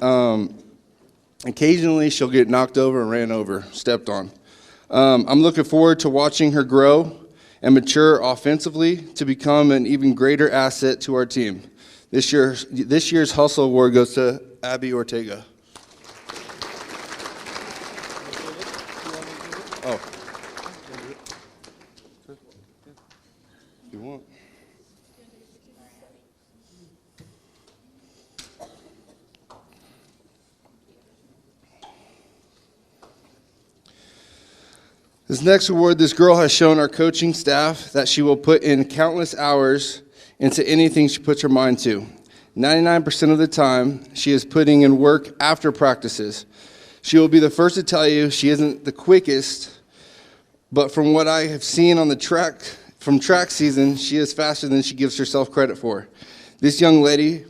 occasionally she'll get knocked over and ran over, stepped on. I'm looking forward to watching her grow and mature offensively to become an even greater asset to our team. This year's Hustle Award goes to Abby Ortega. Oh. If you want. This next award, this girl has shown our coaching staff that she will put in countless hours into anything she puts her mind to. 99% of the time, she is putting in work after practices. She will be the first to tell you she isn't the quickest, but from what I have seen on the track season, she is faster than she gives herself credit for. This young lady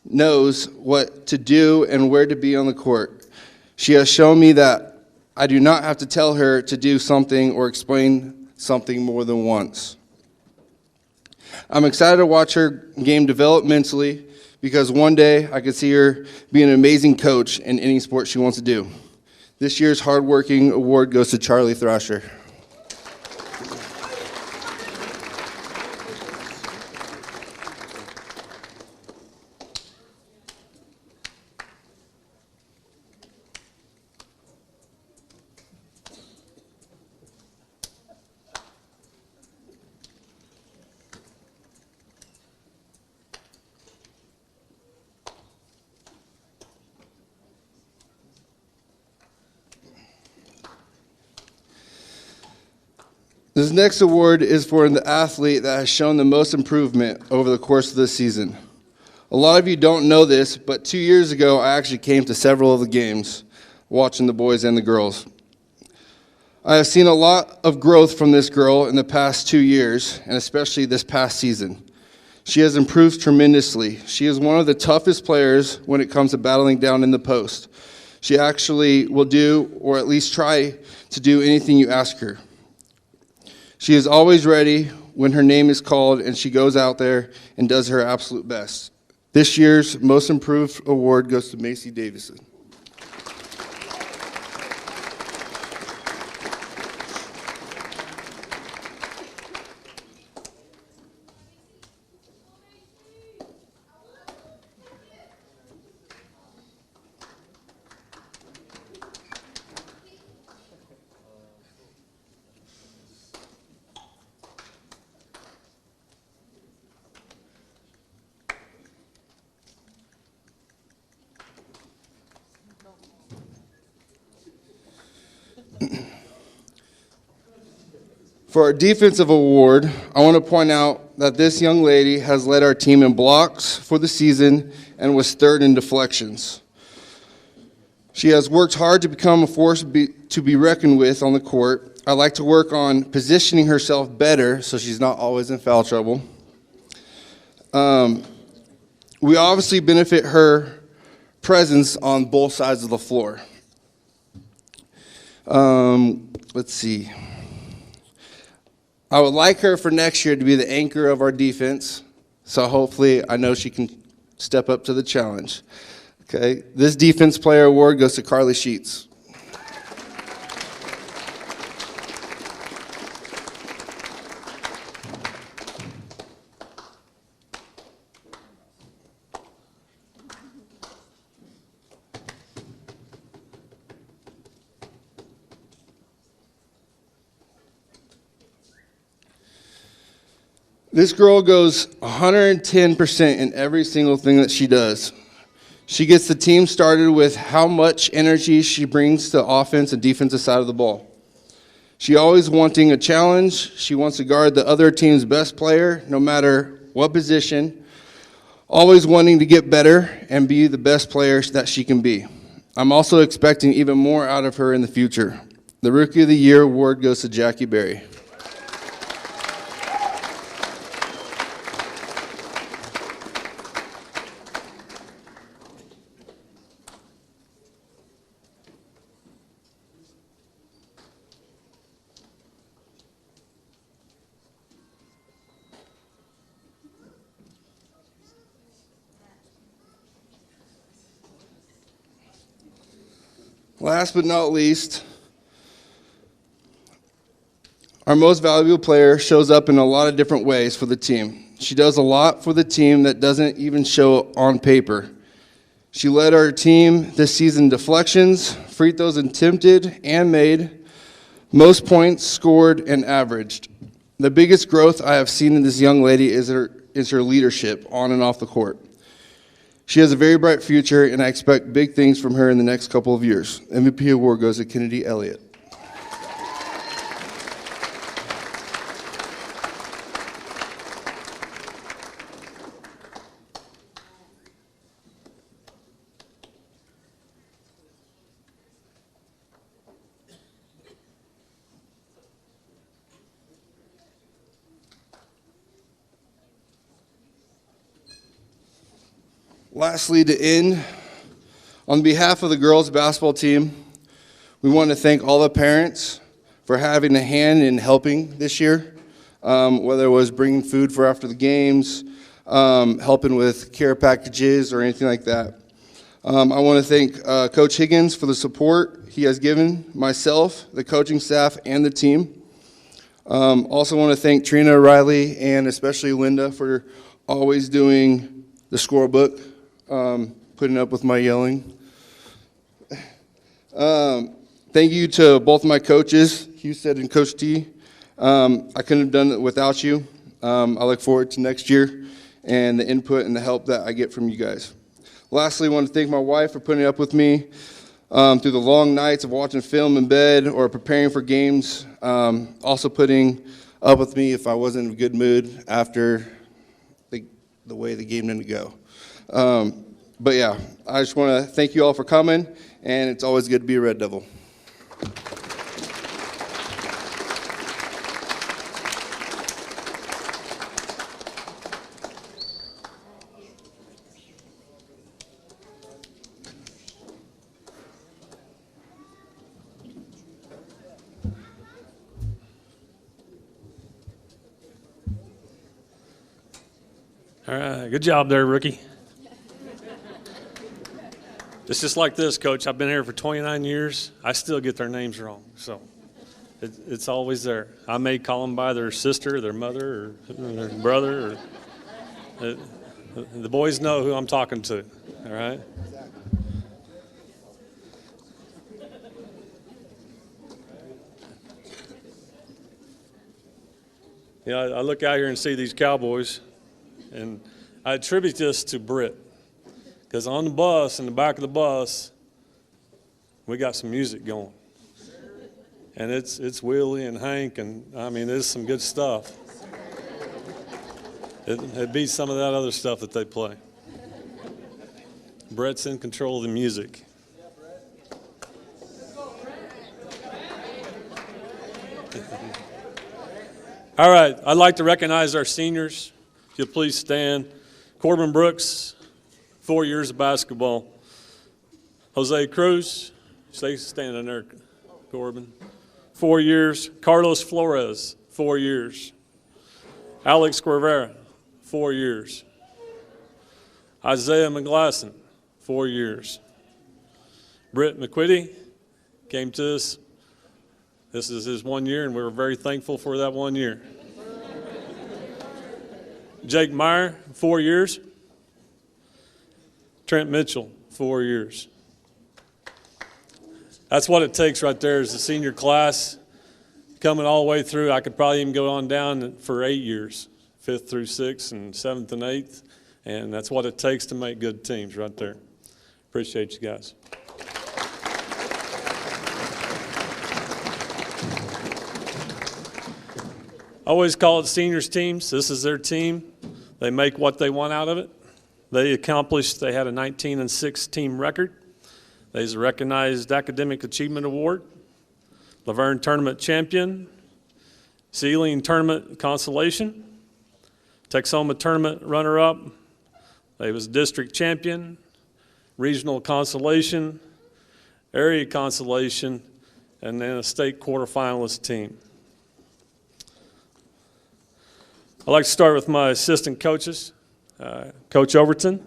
knows what to do and where to be on the court. She has shown me that I do not have to tell her to do something or explain something more than once. I'm excited to watch her game develop mentally, because one day I could see her be an amazing coach in any sport she wants to do. This year's hardworking award goes to Charlie Thrasher. This next award is for the athlete that has shown the most improvement over the course of this season. A lot of you don't know this, but 2 years ago, I actually came to several of the games, watching the boys and the girls. I have seen a lot of growth from this girl in the past 2 years, and especially this past season. She has improved tremendously. She is one of the toughest players when it comes to battling down in the post. She actually will do, or at least try to do, anything you ask her. She is always ready when her name is called, and she goes out there and does her absolute best. This year's Most Improved Award goes to Macy Davison. For our defensive award, I want to point out that this young lady has led our team in blocks for the season and was third in deflections. She has worked hard to become a force to be reckoned with on the court. I like to work on positioning herself better so she's not always in foul trouble. We obviously benefit her presence on both sides of the floor. Let's see. I would like her for next year to be the anchor of our defense. So hopefully I know she can step up to the challenge. Okay, this Defense Player Award goes to Carly Sheets. This girl goes 110% in every single thing that she does. She gets the team started with how much energy she brings to the offense and defensive side of the ball. She always wanting a challenge. She wants to guard the other team's best player, no matter what position. Always wanting to get better and be the best player that she can be. I'm also expecting even more out of her in the future. The Rookie of the Year award goes to Jackie Berry. Last but not least, our most valuable player shows up in a lot of different ways for the team. She does a lot for the team that doesn't even show on paper. She led our team this season in deflections, free throws attempted and made, most points scored and averaged. The biggest growth I have seen in this young lady is her leadership on and off the court. She has a very bright future, and I expect big things from her in the next couple of years. MVP award goes to Kennedy Elliott. Lastly, to end, on behalf of the girls basketball team, we want to thank all the parents for having a hand in helping this year, whether it was bringing food for after the games, helping with care packages or anything like that. I want to thank Coach Higgins for the support he has given myself, the coaching staff, and the team. Also want to thank Trina, Riley, and especially Linda for always doing the scorebook. Putting up with my yelling. Thank you to both my coaches, Husted and Coach T. I couldn't have done it without you. I look forward to next year and the input and the help that I get from you guys. Lastly, I want to thank my wife for putting up with me through the long nights of watching film in bed or preparing for games. Also putting up with me if I wasn't in a good mood after the way the game didn't go. But yeah, I just want to thank you all for coming, and it's always good to be a Red Devil. All right, good job there, rookie. It's just like this, Coach. I've been here for 29 years. I still get their names wrong, so it's always there. I may call them by their sister, their mother, or their brother. Or, the boys know who I'm talking to, all right? You know, I look out here and see these Cowboys, and I attribute this to Britt. Because on the bus, in the back of the bus, we got some music going. And it's Willie and Hank, and I mean, there's some good stuff. It beats some of that other stuff that they play. Brett's in control of the music. All right, I'd like to recognize our seniors. If you'll please stand. Corbin Brooks, 4 years of basketball. Jose Cruz, stay standing there, Corbin. 4 years. Carlos Flores, 4 years. Alex Guevara, 4 years. Isaiah McGlasson, 4 years. Britt McQuitty came to us. This is his 1 year, and we were very thankful for that 1 year. Jake Meyer, 4 years. Trent Mitchell, 4 years. That's what it takes right there is the senior class coming all the way through. I could probably even go on down for 8 years, 5th through 6th and 7th and 8th. And that's what it takes to make good teams right there. Appreciate you guys. I always call it seniors teams. This is their team. They make what they want out of it. They accomplished, they had a 19-6 team record. There's a recognized academic achievement award, Laverne tournament champion, Sealing tournament consolation, Texoma tournament runner-up. They was district champion, regional consolation, area consolation, and then a state quarterfinalist team. I'd like to start with my assistant coaches. Coach Overton.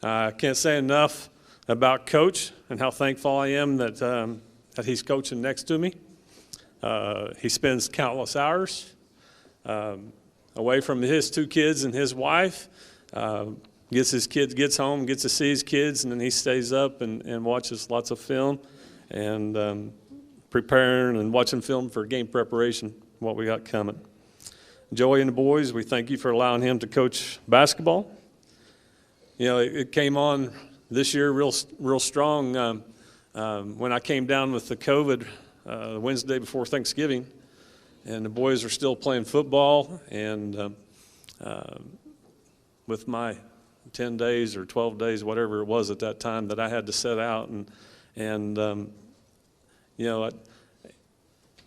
I can't say enough about Coach and how thankful I am that, that he's coaching next to me. He spends countless hours away from his 2 kids and his wife. Gets home, gets to see his kids, and then he stays up and watches lots of film and preparing and watching film for game preparation, what we got coming. Joey and the boys, we thank you for allowing him to coach basketball. You know, it came on this year real strong when I came down with the COVID Wednesday before Thanksgiving, and the boys are still playing football, and with my 10 days or 12 days, whatever it was at that time that I had to set out, and you know,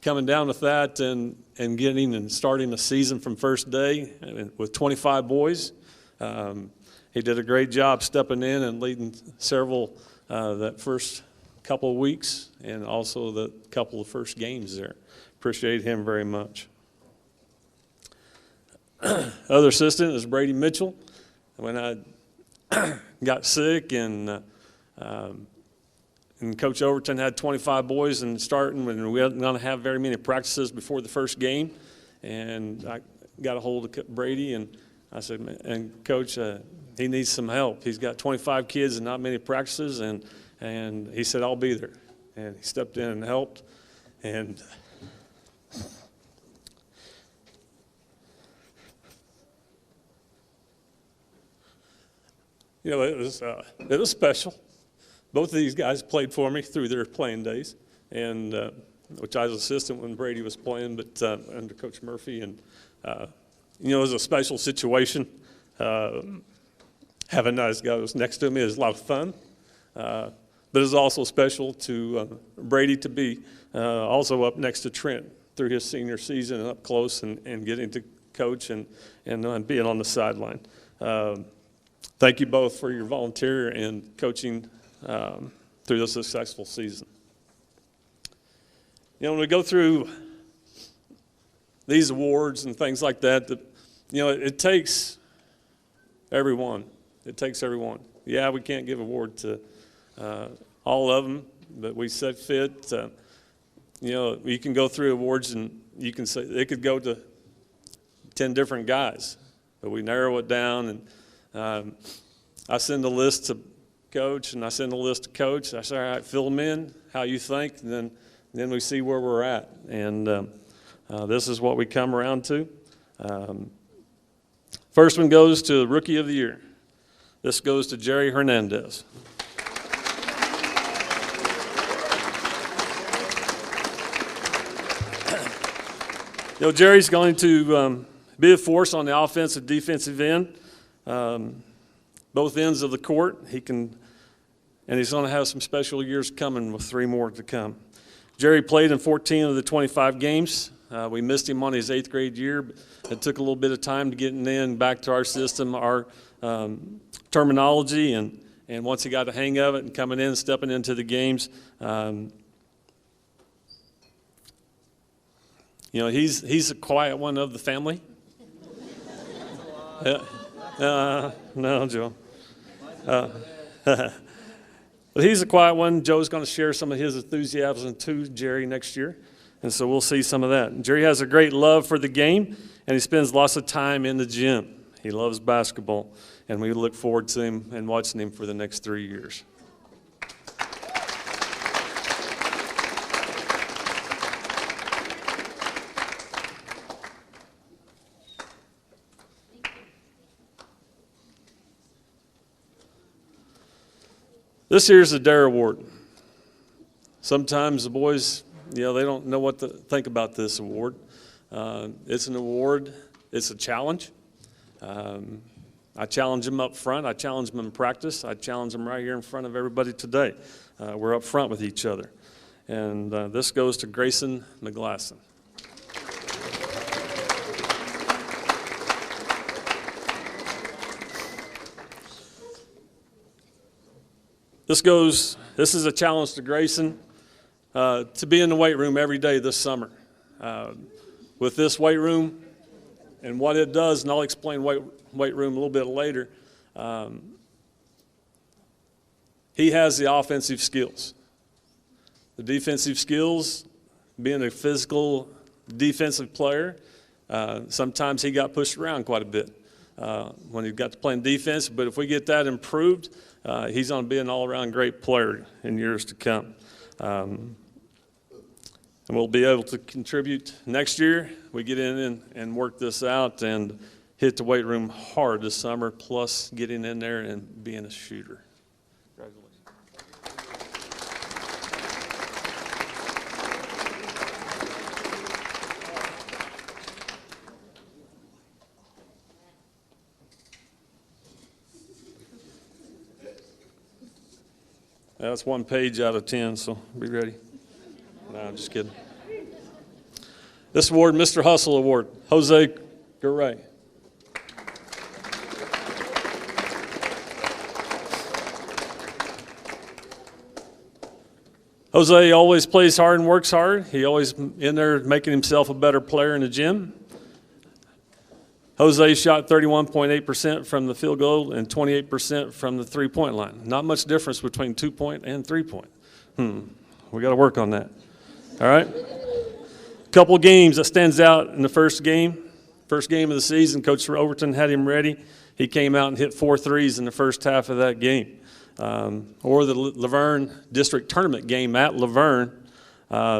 coming down with that and getting and starting the season from first day with 25 boys. He did a great job stepping in and leading several that first couple of weeks and also the couple of first games there. Appreciate him very much. Other assistant is Brady Mitchell. When I got sick and Coach Overton had 25 boys and starting, and we weren't going to have very many practices before the first game. And I got a hold of Brady, and I said, and Coach, he needs some help. He's got 25 kids and not many practices, and he said, I'll be there. And he stepped in and helped. And you know, it was special. Both of these guys played for me through their playing days, and which I was assistant when Brady was playing, but under Coach Murphy. And, you know, it was a special situation. Having those guys next to me is a lot of fun. But it's also special to Brady to be also up next to Trent through his senior season and up close and getting to coach and being on the sideline. Thank you both for your volunteer and coaching through this successful season. You know, when we go through these awards and things like that, you know, it takes everyone. It takes everyone. Yeah, we can't give award to all of them, but we set fit. You know, you can go through awards and you can say it could go to 10 different guys, but we narrow it down. And I send a list to Coach, and I send a list to Coach. I say, all right, fill them in, how you think, and then we see where we're at. And this is what we come around to. First one goes to Rookie of the Year. This goes to Jerry Hernandez. You know, Jerry's going to be a force on the offensive, defensive end, both ends of the court. And he's going to have some special years coming with 3 more to come. Jerry played in 14 of the 25 games. We missed him on his 8th grade year. But it took a little bit of time to get in back to our system, our terminology, and once he got the hang of it and coming in, stepping into the games, he's a quiet one of the family. No, Joe. But he's a quiet one. Joe's going to share some of his enthusiasm to Jerry next year, and so we'll see some of that. Jerry has a great love for the game, and he spends lots of time in the gym. He loves basketball, and we look forward to him and watching him for the next 3 years. This here's the Dare Award. Sometimes the boys, they don't know what to think about this award. It's an award. It's a challenge. I challenge them up front. I challenge them in practice. I challenge them right here in front of everybody today. We're up front with each other. And this goes to Grayson McGlasson. This is a challenge to Grayson to be in the weight room every day this summer. With this weight room and what it does, and I'll explain weight room a little bit later, he has the offensive skills. The defensive skills, being a physical defensive player, sometimes he got pushed around quite a bit when he got to playing defense, but if we get that improved, he's going to be an all-around great player in years to come. And we'll be able to contribute next year. We get in and work this out and hit the weight room hard this summer, plus getting in there and being a shooter. Congratulations. That's 1 page out of 10, so be ready. No, I'm just kidding. This award, Mr. Hustle Award, Jose Garay. Jose always plays hard and works hard. He always in there making himself a better player in the gym. Jose shot 31.8% from the field goal and 28% from the three-point line. Not much difference between 2-point and 3-point. We got to work on that. All right? A couple of games that stands out in the first game of the season, Coach Overton had him ready. He came out and hit 4 threes in the first half of that game. Or the Laverne District Tournament game at Laverne,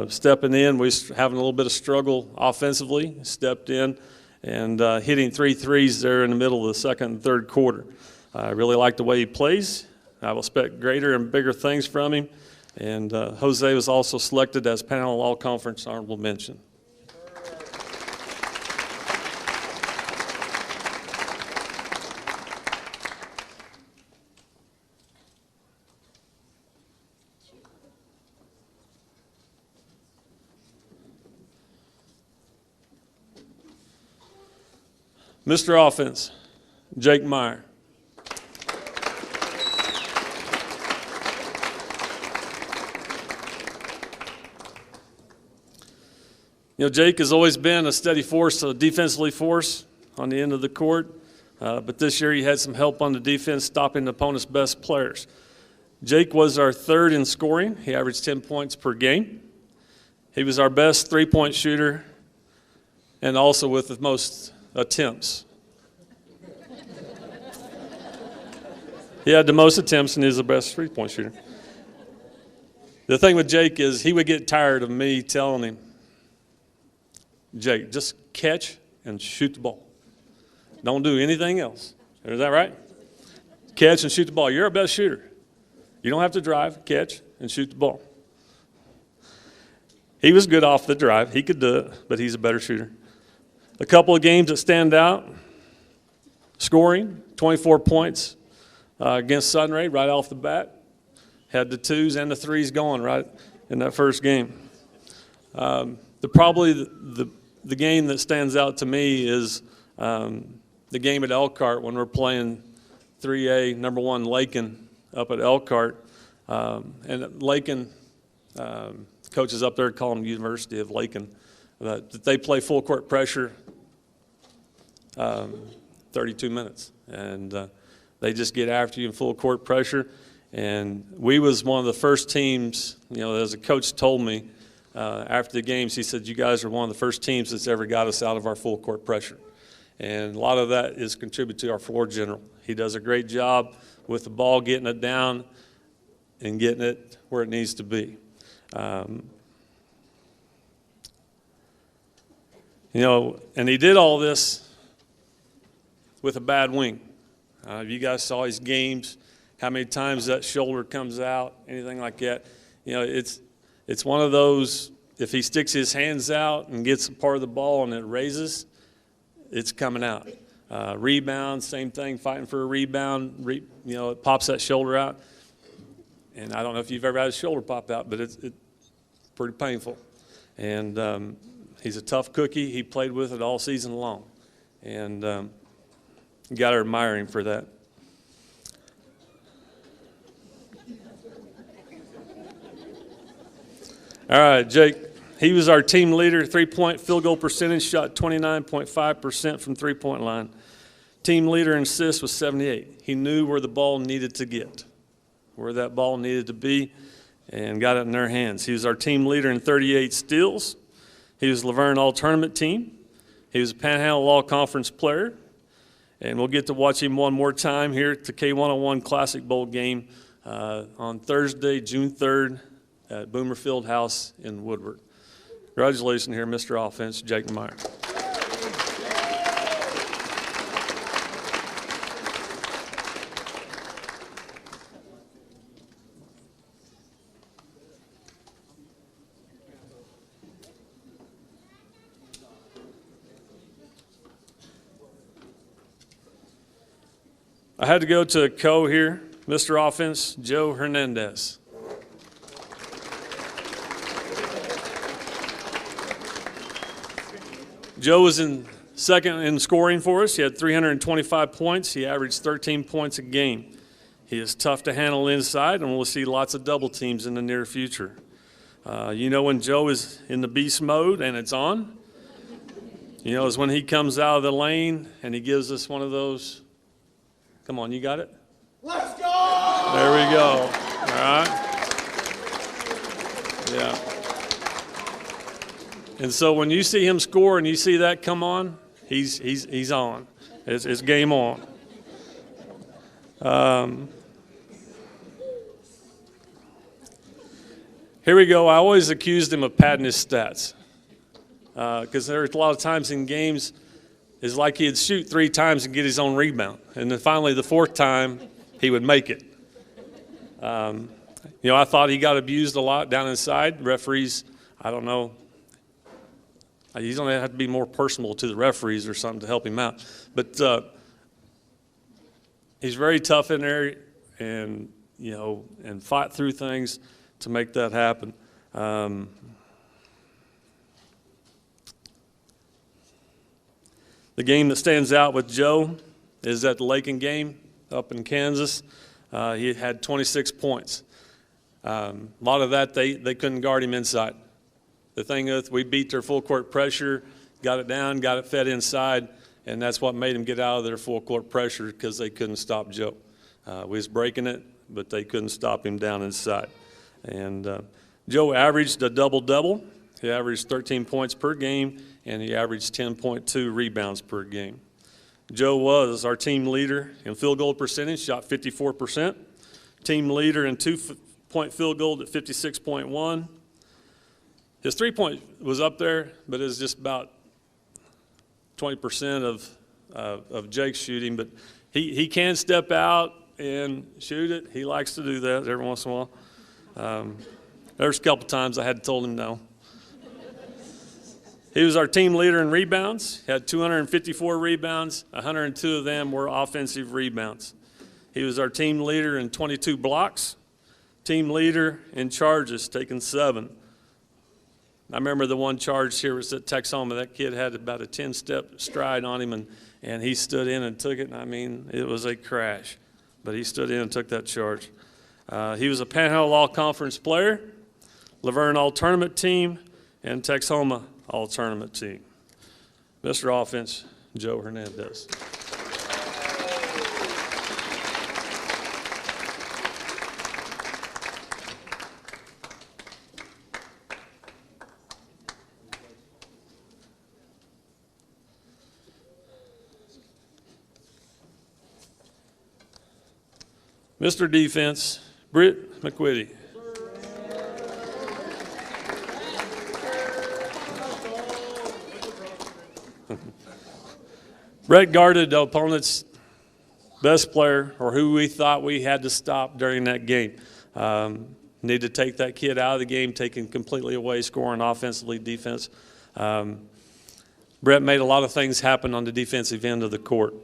stepping in. We was having a little bit of struggle offensively, stepped in and hitting 3 threes there in the middle of the second and third quarter. I really like the way he plays. I will expect greater and bigger things from him. And Jose was also selected as Panhandle All-Conference Honorable Mention. Mr. Offense, Jake Meyer. Jake has always been a steady force, a defensively force on the end of the court, but this year he had some help on the defense, stopping the opponent's best players. Jake was our third in scoring. He averaged 10 points per game. He was our best three-point shooter and also with the most attempts. He had the most attempts and he was the best three-point shooter. The thing with Jake is he would get tired of me telling him, Jake, just catch and shoot the ball. Don't do anything else. Is that right? Catch and shoot the ball. You're our best shooter. You don't have to drive, catch, and shoot the ball. He was good off the drive. He could do it, but he's a better shooter. A couple of games that stand out. Scoring, 24 points against Sunray right off the bat. Had the 2s and the 3s going right in that first game. Probably the the game that stands out to me is the game at Elkhart when we're playing 3A number 1 Lakin up at Elkhart. And Lakin, coaches up there call them University of Lakin. They play full court pressure 32 minutes. And they just get after you in full court pressure. And we was one of the first teams, as a coach told me after the games, he said, you guys are one of the first teams that's ever got us out of our full court pressure. And a lot of that is contributed to our floor general. He does a great job with the ball, getting it down and getting it where it needs to be. And he did all this with a bad wing. You guys saw his games, how many times that shoulder comes out, anything like that. It's one of those, if he sticks his hands out and gets a part of the ball and it raises, it's coming out. Rebound, same thing, fighting for a rebound, it pops that shoulder out. And I don't know if you've ever had a shoulder pop out, but it's pretty painful. And he's a tough cookie. He played with it all season long. And you got to admire him for that. All right, Jake. He was our team leader, three-point field goal percentage, shot 29.5% from three-point line. Team leader in assists was 78. He knew where the ball needed to get, where that ball needed to be, and got it in their hands. He was our team leader in 38 steals. He was Laverne All-Tournament team. He was a Panhandle All-Conference player. And we'll get to watch him one more time here at the K101 Classic Bowl game on Thursday, June 3rd at Boomer Field House in Woodward. Congratulations here, Mr. Offense, Jake Meyer. I had to go to a co here, Mr. Offense, Joe Hernandez. Joe was in second in scoring for us. He had 325 points. He averaged 13 points a game. He is tough to handle inside, and we'll see lots of double teams in the near future. When Joe is in the beast mode and it's on, is when he comes out of the lane and he gives us one of those. Come on, you got it? Let's go! There we go. All right. Yeah. And so when you see him score and you see that come on, he's on. It's game on. Here we go. I always accused him of padding his stats because there's a lot of times in games it's like he'd shoot 3 times and get his own rebound. And then finally the 4th time, he would make it. I thought he got abused a lot down inside. Referees, I don't know. He's going to have to be more personal to the referees or something to help him out. But he's very tough in there and, and fight through things to make that happen. The game that stands out with Joe is that the Lakin game up in Kansas. He had 26 points. A lot of that, they couldn't guard him inside. The thing is, we beat their full court pressure, got it down, got it fed inside, and that's what made them get out of their full court pressure because they couldn't stop Joe. We was breaking it, but they couldn't stop him down inside. And Joe averaged a double-double. He averaged 13 points per game, and he averaged 10.2 rebounds per game. Joe was our team leader in field goal percentage, shot 54%. Team leader in 2-point field goal at 56.1. His 3-point was up there, but it was just about 20% of Jake's shooting. But he can step out and shoot it. He likes to do that every once in a while. There's a couple times I had told him no. He was our team leader in rebounds. He had 254 rebounds. 102 of them were offensive rebounds. He was our team leader in 22 blocks. Team leader in charges, taking 7. I remember the one charge here was at Texoma. That kid had about a 10-step stride on him, and he stood in and took it. And I mean, it was a crash, but he stood in and took that charge. He was a Panhandle All-Conference player, Laverne All-Tournament team, and Texoma All-Tournament team. Mr. Offense, Joe Hernandez. Mr. Defense, Britt McQuitty. Brett guarded the opponent's best player, or who we thought we had to stop during that game. Need to take that kid out of the game, taking completely away, scoring offensively, defense. Brett made a lot of things happen on the defensive end of the court,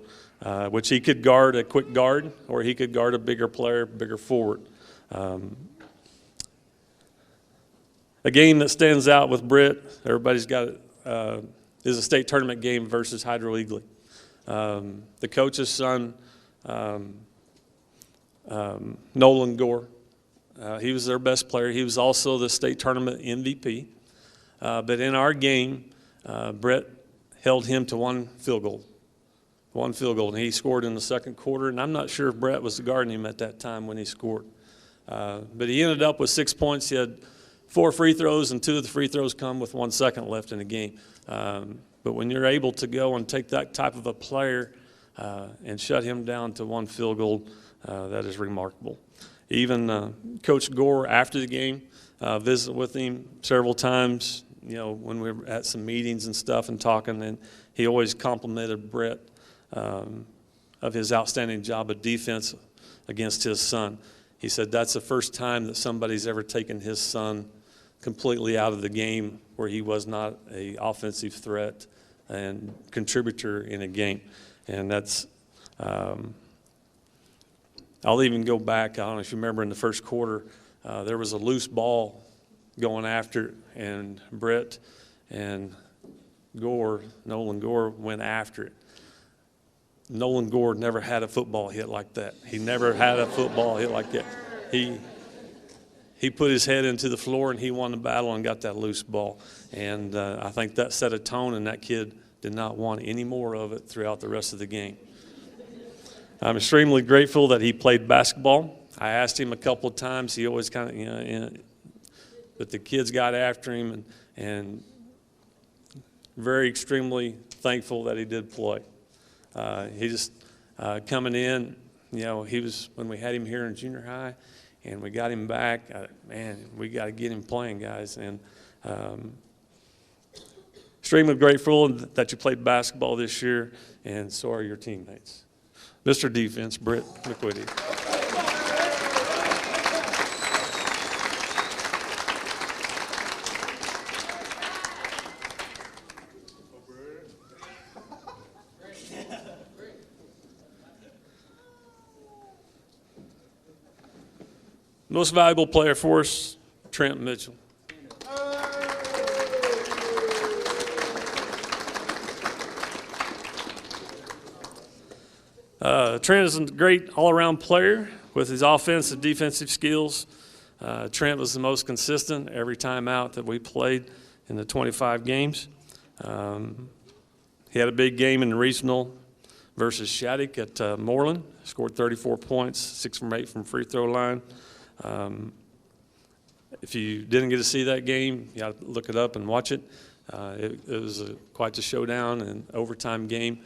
which he could guard a quick guard, or he could guard a bigger player, bigger forward. A game that stands out with Brett, everybody's got it, is a state tournament game versus Hydro Eagley. The coach's son, Nolan Gore, he was their best player. He was also the state tournament MVP. But in our game, Brett held him to one field goal, and he scored in the second quarter. And I'm not sure if Brett was guarding him at that time when he scored. But he ended up with 6 points. He had 4 free throws, and 2 of the free throws come with 1 second left in the game. But when you're able to go and take that type of a player and shut him down to 1 field goal, that is remarkable. Even Coach Gore, after the game, visited with him several times, you know, when we were at some meetings and stuff and talking, and he always complimented Brett of his outstanding job of defense against his son. He said that's the first time that somebody's ever taken his son completely out of the game where he was not an offensive threat and contributor in a game. And that's, I'll even go back, I don't know if you remember in the first quarter, there was a loose ball going after it, and Brett and Gore, Nolan Gore, went after it. Nolan Gore never had a football hit like that. He never had a football hit like that. He put his head into the floor, and he won the battle and got that loose ball. And I think that set a tone, and that kid did not want any more of it throughout the rest of the game. I'm extremely grateful that he played basketball. I asked him a couple of times. He always kind of, you know, but the kids got after him, and very extremely thankful that he did play. He just coming in, you know, he was, when we had him here in junior high and we got him back, man, we got to get him playing, guys. And extremely grateful that you played basketball this year, and so are your teammates. Mr. Defense, Britt McQuitty. Most valuable player for us, Trent Mitchell. Trent is a great all-around player with his offensive and defensive skills. Trent was the most consistent every time out that we played in the 25 games. He had a big game in the regional versus Shattuck at Moreland. Scored 34 points, 6 from 8 from free throw line. If you didn't get to see that game, you got to look it up and watch it. It was quite a showdown and overtime game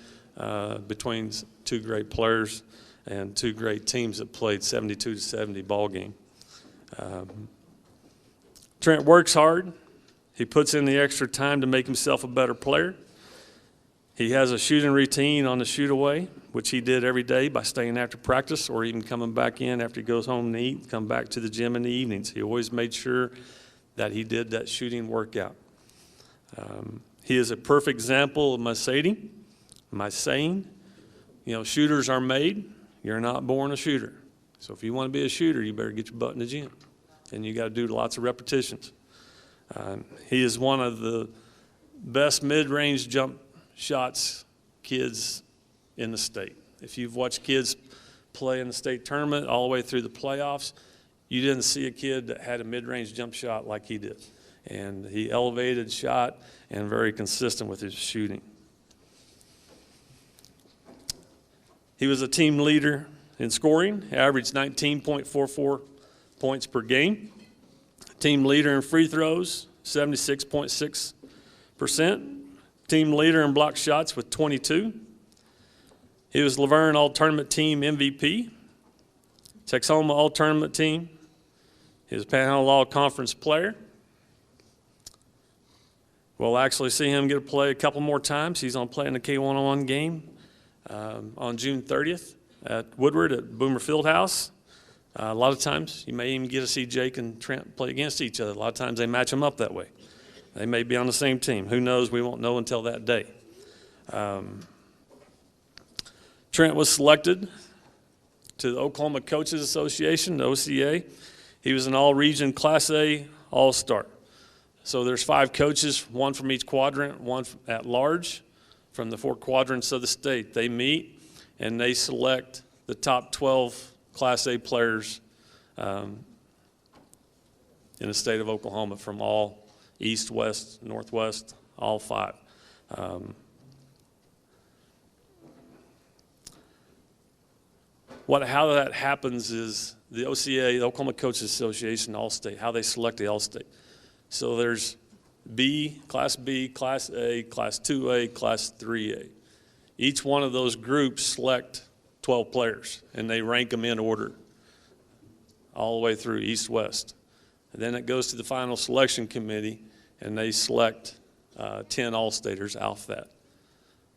between 2 great players and 2 great teams that played 72-70 ball game. Trent works hard. He puts in the extra time to make himself a better player. He has a shooting routine on the shoot away, which he did every day by staying after practice or even coming back in after he goes home to eat, come back to the gym in the evenings. He always made sure that he did that shooting workout. He is a perfect example of my saying, you know, shooters are made. You're not born a shooter. So if you want to be a shooter, you better get your butt in the gym. And you got to do lots of repetitions. He is one of the best mid-range jump shots kids in the state. If you've watched kids play in the state tournament all the way through the playoffs, you didn't see a kid that had a mid-range jump shot like he did. And he elevated shot and very consistent with his shooting. He was a team leader in scoring, averaged 19.44 points per game. Team leader in free throws, 76.6%. Team leader in block shots with 22. He was Laverne All-Tournament Team MVP, Texoma All-Tournament Team. He was Panhandle All-Conference player. We'll actually see him get to play a couple more times. He's on play in the K101 game on June 30th at Woodward at Boomer Fieldhouse. A lot of times you may even get to see Jake and Trent play against each other. A lot of times they match them up that way. They may be on the same team. Who knows? We won't know until that day. Trent was selected to the Oklahoma Coaches Association, the OCA. He was an all-region Class A All-Star. So there's 5 coaches, one from each quadrant, one at large from the 4 quadrants of the state. They meet and they select the top 12 Class A players in the state of Oklahoma from all east, west, northwest, all 5. How that happens is the OCA, the Oklahoma Coaches Association, All-State, how they select the All-State. So there's B, Class A, Class 2A, Class 3A. Each one of those groups select 12 players, and they rank them in order all the way through east-west. And then it goes to the final selection committee, and they select 10 All-Staters off that.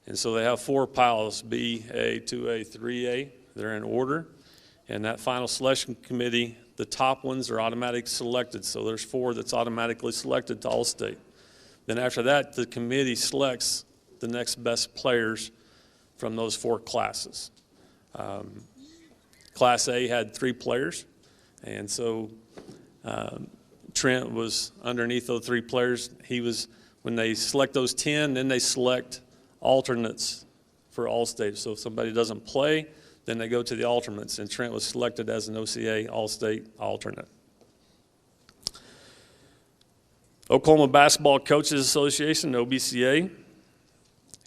And so they have 4 piles, B, A, 2A, 3A. They're in order. And that final selection committee, the top ones are automatically selected. So there's 4 that's automatically selected to All-State. Then after that, the committee selects the next best players from those 4 classes. Class A had 3 players. And so Trent was underneath those 3 players. He was, when they select those 10, then they select alternates for All-State. So if somebody doesn't play, then they go to the alternates, and Trent was selected as an OCA All-State alternate. Oklahoma Basketball Coaches Association, OBCA,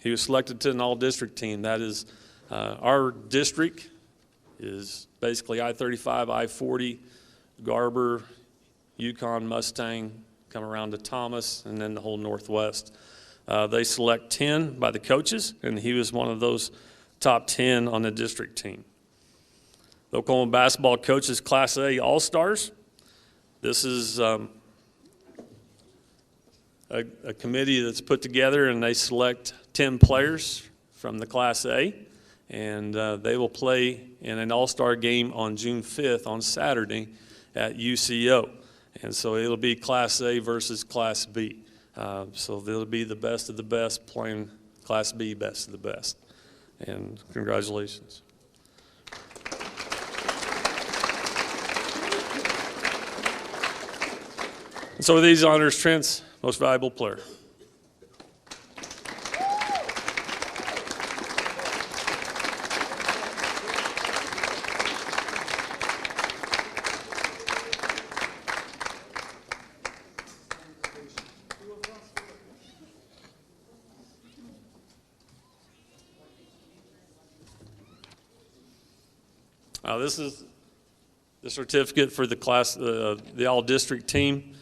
he was selected to an all-district team. That is, our district is basically I-35, I-40, Garber, Yukon, Mustang, come around to Thomas, and then the whole Northwest. They select 10 by the coaches, and he was one of those top 10 on the district team. The Oklahoma Basketball Coaches Class A All-Stars. This is a committee that's put together, and they select 10 players from the Class A, and they will play in an all-star game on June 5th on Saturday at UCO. And so it'll be Class A versus Class B. So they'll be the best of the best playing Class B best of the best. And congratulations. And so with these honors, Trent's most valuable player. This is the certificate for the class, the all-district team.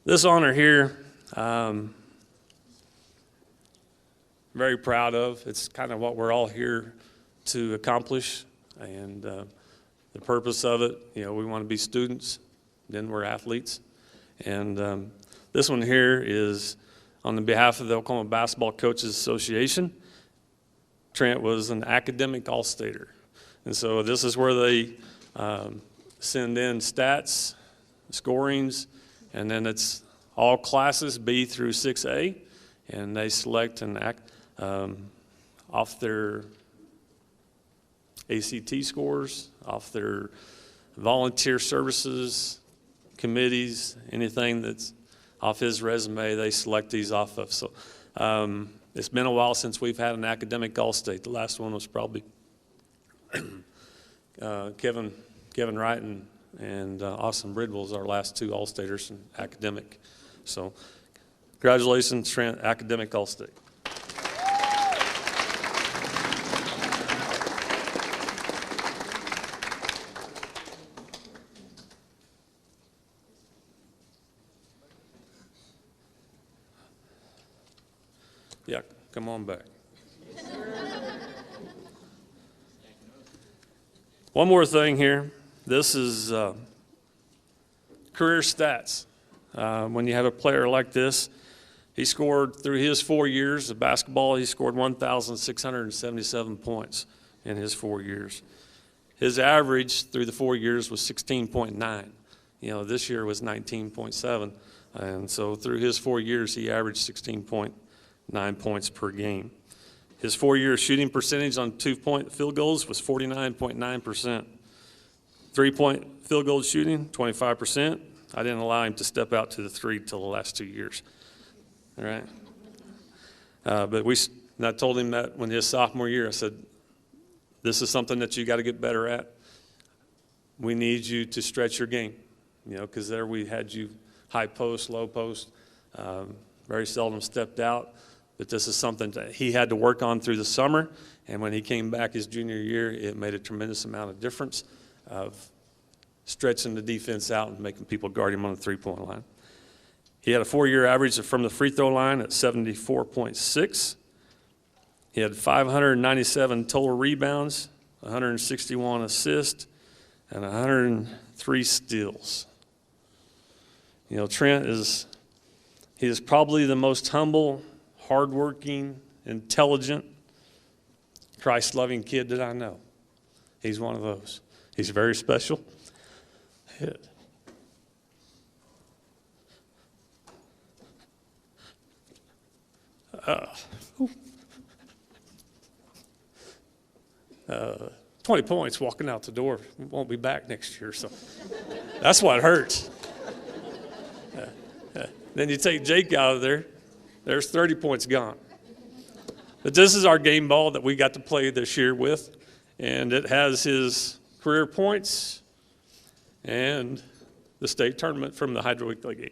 This honor here, very proud of. It's kind of what we're all here to accomplish, and the purpose of it, you know, we want to be students, then we're athletes. And this one here is on the behalf of the Oklahoma Basketball Coaches Association. Trent was an academic all-stater. And so this is where they send in stats, scorings, and then it's all classes, B through 6A. and they select off their ACT scores, off their volunteer services, committees, anything that's off his resume, they select these off of. So it's been a while since we've had an academic All-State. The last one was probably Kevin Wright and Austin Bridwell's our last two All-Staters in academic. So congratulations, Trent, academic All-State. Yeah, come on back. One more thing here. This is career stats. When you have a player like this, he scored through his 4 years of basketball, he scored 1,677 points in his 4 years. His average through the 4 years was 16.9. You know, this year was 19.7. And so through his 4 years, he averaged 16.9 points per game. His 4-year shooting percentage on 2-point field goals was 49.9%. 3-point field goal shooting, 25%. I didn't allow him to step out to the three till the last 2 years. All right. And I told him that when his sophomore year, I said, this is something that you got to get better at. We need you to stretch your game, you know, because there we had you high post, low post, very seldom stepped out. But this is something that he had to work on through the summer. And when he came back his junior year, it made a tremendous amount of difference of stretching the defense out and making people guard him on the three-point line. He had a 4-year average from the free throw line at 74.6. He had 597 total rebounds, 161 assists, and 103 steals. You know, Trent is probably the most humble, hardworking, intelligent, Christ-loving kid that I know. He's one of those. He's very special. Hit. 20 points walking out the door. Won't be back next year, so that's what hurts. Then you take Jake out of there, there's 30 points gone. But this is our game ball that we got to play this year with, and it has his career points and the state tournament from the Hydro Weekly game.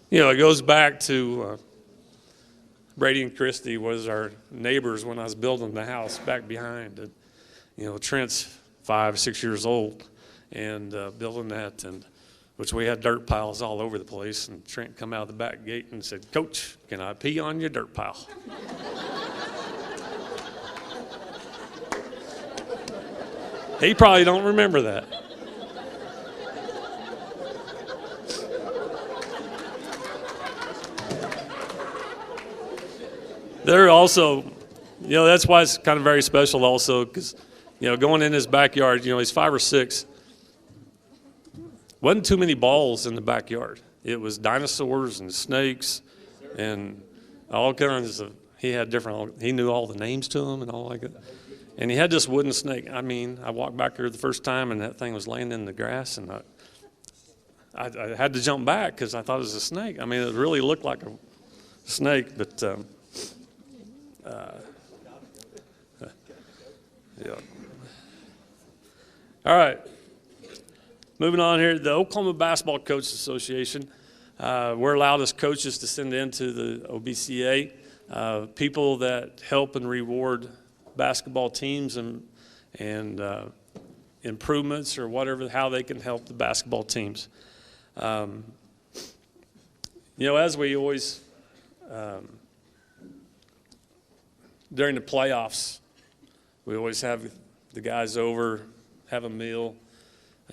You know, it goes back to Brady and Christy was our neighbors when I was building the house back behind. And, you know, Trent's 5, 6 years old and building that, and which we had dirt piles all over the place. And Trent come out of the back gate and said, "Coach, can I pee on your dirt pile?" He probably don't remember that. They're also, you know, that's why it's kind of very special also, because, you know, going in his backyard, you know, he's 5 or 6. Wasn't too many balls in the backyard. It was dinosaurs and snakes and all kinds of, he knew all the names to them and all like that. And he had this wooden snake. I mean, I walked back here the first time and that thing was laying in the grass, and I had to jump back because I thought it was a snake. I mean, it really looked like a snake, but yeah. All right. Moving on here, the Oklahoma Basketball Coaches Association. We're allowed as coaches to send into the OBCA people that help and reward basketball teams and improvements or whatever, how they can help the basketball teams. You know, as we always, during the playoffs, we always have the guys over have a meal.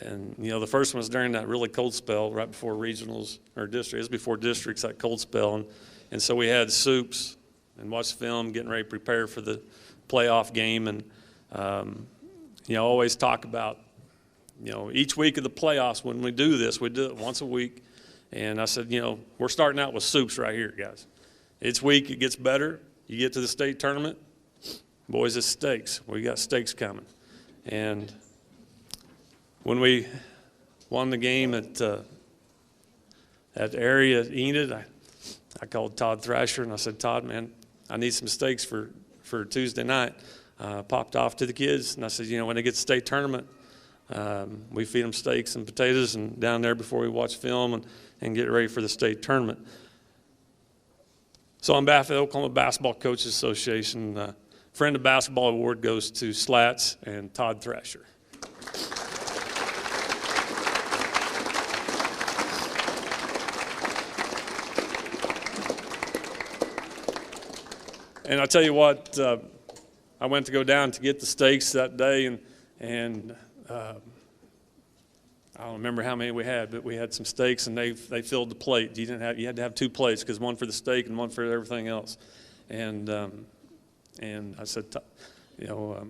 And, you know, the first one was during that really cold spell right before regionals or districts. It was before districts, that cold spell. And so we had soups and watched film, getting ready to prepare for the playoff game. And, you know, always talk about, you know, each week of the playoffs when we do this, we do it once a week. And I said, you know, we're starting out with soups right here, guys. Each week it gets better. You get to the state tournament, boys, it's steaks. We got steaks coming. And when we won the game at area at Enid, I called Todd Thrasher and I said, Todd, man, I need some steaks for Tuesday night. Popped off to the kids and I said, you know, when they get to state tournament, we feed them steaks and potatoes and down there before we watch film and get ready for the state tournament. So on behalf of the Oklahoma Basketball Coaches Association, Friend of Basketball Award goes to Slats and Todd Thrasher. And I tell you what, I went to go down to get the steaks that day, and I don't remember how many we had, but we had some steaks, and they filled the plate. You had to have 2 plates, because one for the steak and one for everything else. And I said, you know,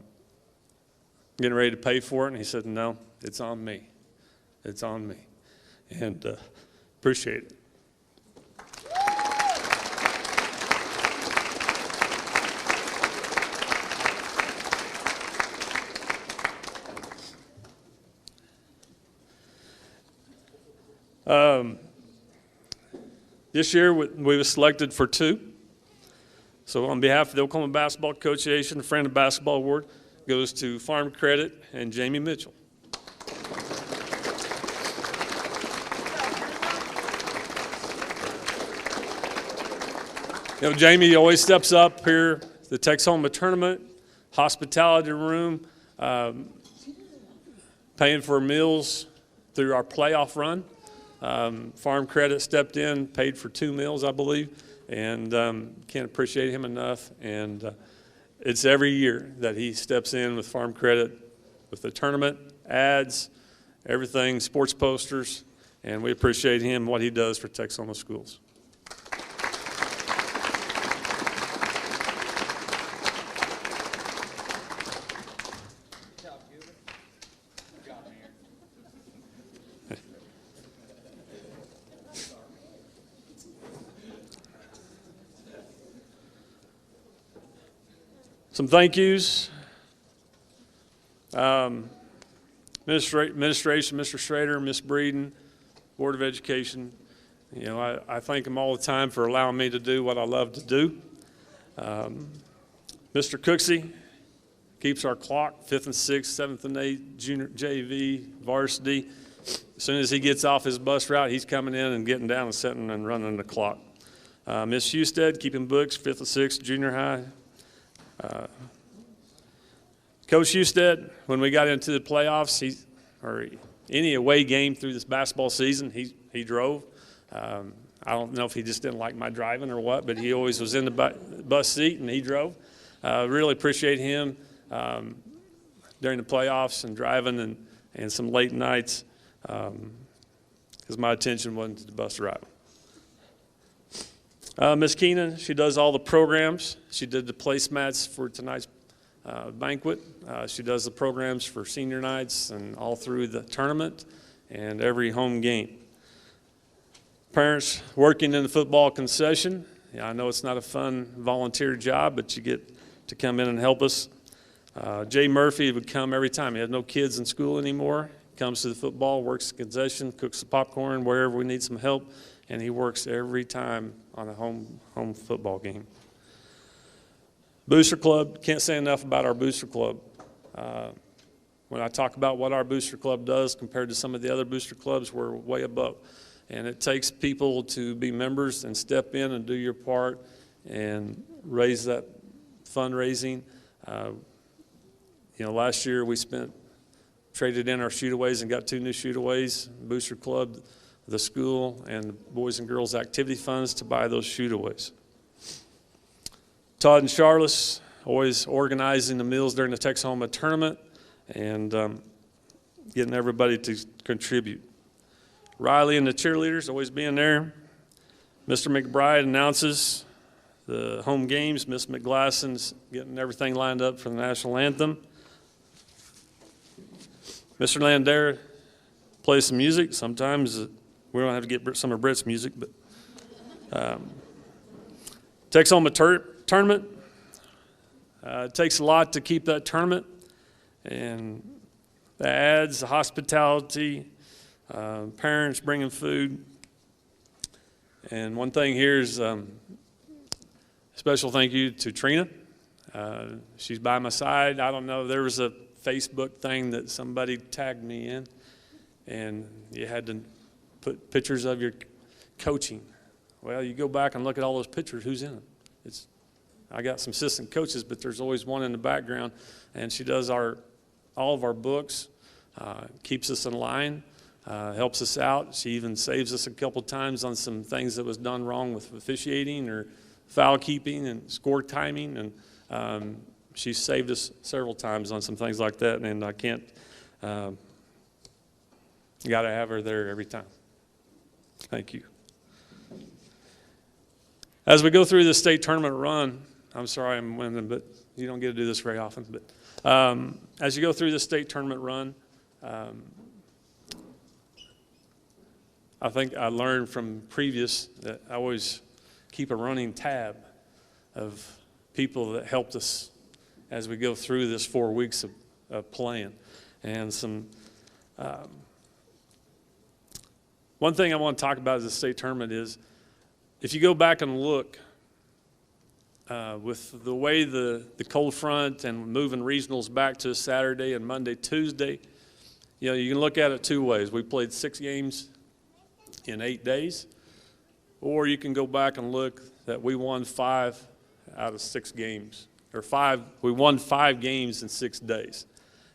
getting ready to pay for it, and he said, no, it's on me. It's on me. And appreciate it. This year we were selected for 2. So on behalf of the Oklahoma Basketball Association, the Friend of Basketball Award goes to Farm Credit and Jamie Mitchell. You know, Jamie always steps up here, the Texoma tournament, hospitality room, paying for meals through our playoff run. Farm Credit stepped in, paid for 2 meals, I believe, and can't appreciate him enough. And it's every year that he steps in with Farm Credit, with the tournament, ads, everything, sports posters, and we appreciate him, what he does for Texoma schools. Some thank yous. Administration, Mr. Schrader, Ms. Breeden, Board of Education. You know, I thank them all the time for allowing me to do what I love to do. Mr. Cooksey keeps our clock, 5th and 6th, 7th and 8th, junior JV, varsity. As soon as he gets off his bus route, he's coming in and getting down and sitting and running the clock. Ms. Husted, keeping books, 5th and 6th, junior high. Coach Husted, when we got into the playoffs, or any away game through this basketball season, he drove. I don't know if he just didn't like my driving or what, but he always was in the bus seat and he drove. Really appreciate him during the playoffs and driving and some late nights because my attention wasn't to the bus driving. Ms. Keenan, she does all the programs. She did the placemats for tonight's banquet. She does the programs for senior nights and all through the tournament and every home game. Parents working in the football concession. Yeah, I know it's not a fun volunteer job, but you get to come in and help us. Jay Murphy would come every time. He had no kids in school anymore. Comes to the football, works the concession, cooks the popcorn wherever we need some help, and he works every time on a home football game. Booster Club, can't say enough about our Booster Club. When I talk about what our Booster Club does compared to some of the other Booster Clubs, we're way above. And it takes people to be members and step in and do your part and raise that fundraising. You know, last year we traded in our shoot-aways and got 2 new shoot-aways, Booster Club, the school, and the Boys and Girls Activity Funds to buy those shoot-aways. Todd and Charlotte, always organizing the meals during the Texoma tournament, and getting everybody to contribute. Riley and the cheerleaders always being there. Mr. McBride announces the home games. Miss McGlasson's getting everything lined up for the national anthem. Mr. Lander plays some music. Sometimes we don't have to get some of Britt's music, but takes home a tournament. It takes a lot to keep that tournament, and the ads, the hospitality, parents bringing food. And one thing here is special thank you to Trina. She's by my side. I don't know, there was a Facebook thing that somebody tagged me in, and you had to put pictures of your coaching. Well, you go back and look at all those pictures, who's in it? I got some assistant coaches, but there's always one in the background, and she does all of our books, keeps us in line, helps us out. She even saves us a couple times on some things that was done wrong with officiating or foul keeping and score timing, and she saved us several times on some things like that, and I can't, got to have her there every time. Thank you. As we go through the state tournament run, I'm sorry I'm winning, but you don't get to do this very often, but as you go through the state tournament run, I think I learned from previous that I always keep a running tab of people that helped us as we go through this 4 weeks of playing. And one thing I want to talk about as the state tournament is, if you go back and look, with the way the cold front and moving regionals back to Saturday and Monday, Tuesday, you know, you can look at it two ways. We played 6 games in 8 days, or you can go back and look that we won 5 out of 6 games, or we won 5 games in 6 days.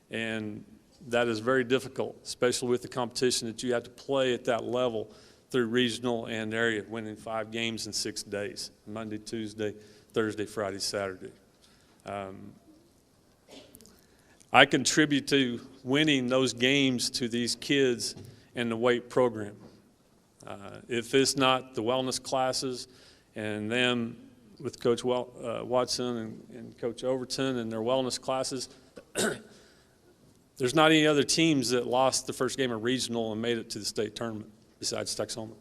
And that is very difficult, especially with the competition that you have to play at that level through regional and area, winning 5 games in 6 days, Monday, Tuesday, Thursday, Friday, Saturday. I contribute to winning those games to these kids in the weight program. If it's not the wellness classes and them with Coach Watson and Coach Overton and their wellness classes, there's not any other teams that lost the first game of regional and made it to the state tournament besides Texoma.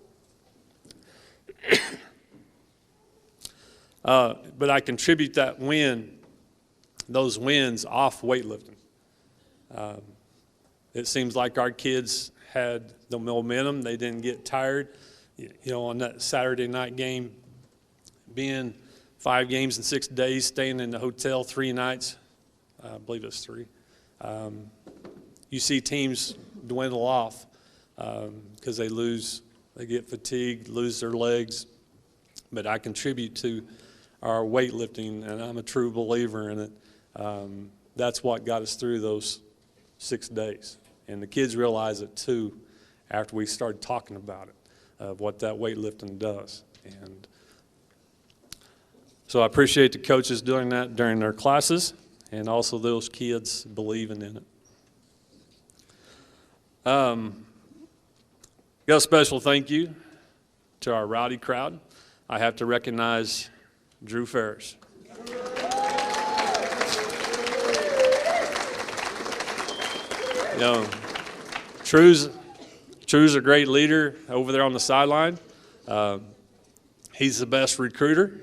But I contribute those wins off weightlifting. It seems like our kids had the momentum. They didn't get tired. You know, on that Saturday night game, being 5 games in 6 days, staying in the hotel 3 nights, I believe it's 3. You see teams dwindle off because they get fatigued, lose their legs. But I contribute to our weightlifting, and I'm a true believer in it. That's what got us through those 6 days. And the kids realize it too after we started talking about it, of what that weightlifting does. And so I appreciate the coaches doing that during their classes, and also those kids believing in it. Got a special thank you to our rowdy crowd. I have to recognize Drew Ferris. You know, Drew's a great leader over there on the sideline. He's the best recruiter.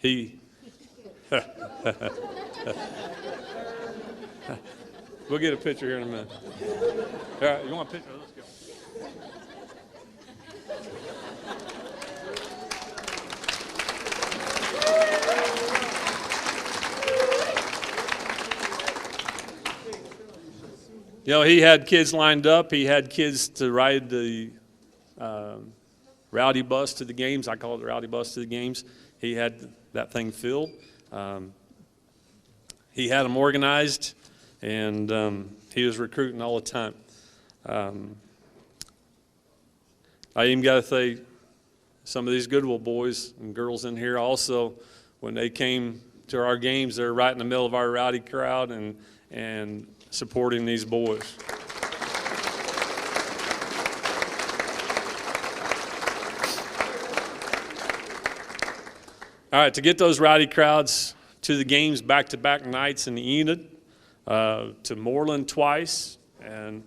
We'll get a picture here in a minute. All right, you want a picture? Let's go. You know, he had kids lined up. He had kids to ride the rowdy bus to the games. I call it the rowdy bus to the games. He had that thing filled. He had them organized, and he was recruiting all the time. I even got to say, some of these Goodwill boys and girls in here also, when they came to our games, they're right in the middle of our rowdy crowd and supporting these boys. All right, to get those rowdy crowds to the games back-to-back nights in Enid, to Moreland twice, and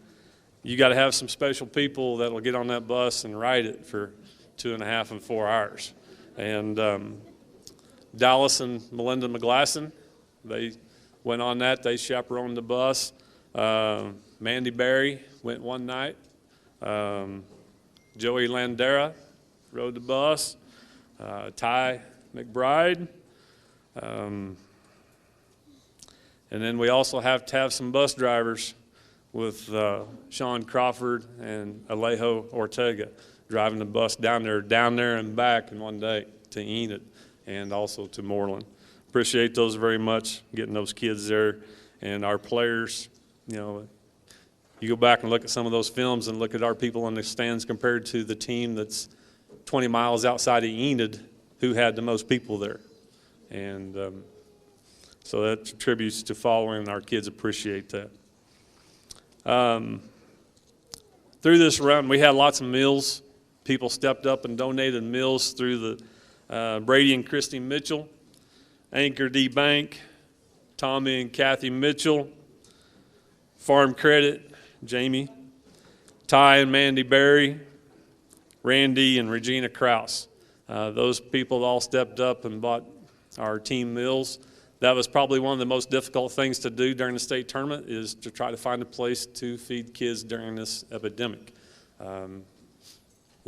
you got to have some special people that will get on that bus and ride it for 2.5 and 4 hours. And Dallas and Melinda McGlasson, they went on that. They chaperoned the bus. Mandy Berry went one night. Joey Landera rode the bus. Ty McBride. And then we also have to have some bus drivers with Sean Crawford and Alejo Ortega driving the bus down there and back in one day to Enid and also to Moreland. Appreciate those very much, getting those kids there. And our players, you know, you go back and look at some of those films and look at our people in the stands compared to the team that's 20 miles outside of Enid who had the most people there. And so that attributes to following, and our kids appreciate that. Through this run, we had lots of meals. People stepped up and donated meals through the Brady and Christy Mitchell, Anchor D Bank, Tommy and Kathy Mitchell, Farm Credit, Jamie, Ty and Mandy Berry, Randy and Regina Kraus. Those people all stepped up and bought our team meals. That was probably one of the most difficult things to do during the state tournament, is to try to find a place to feed kids during this epidemic. You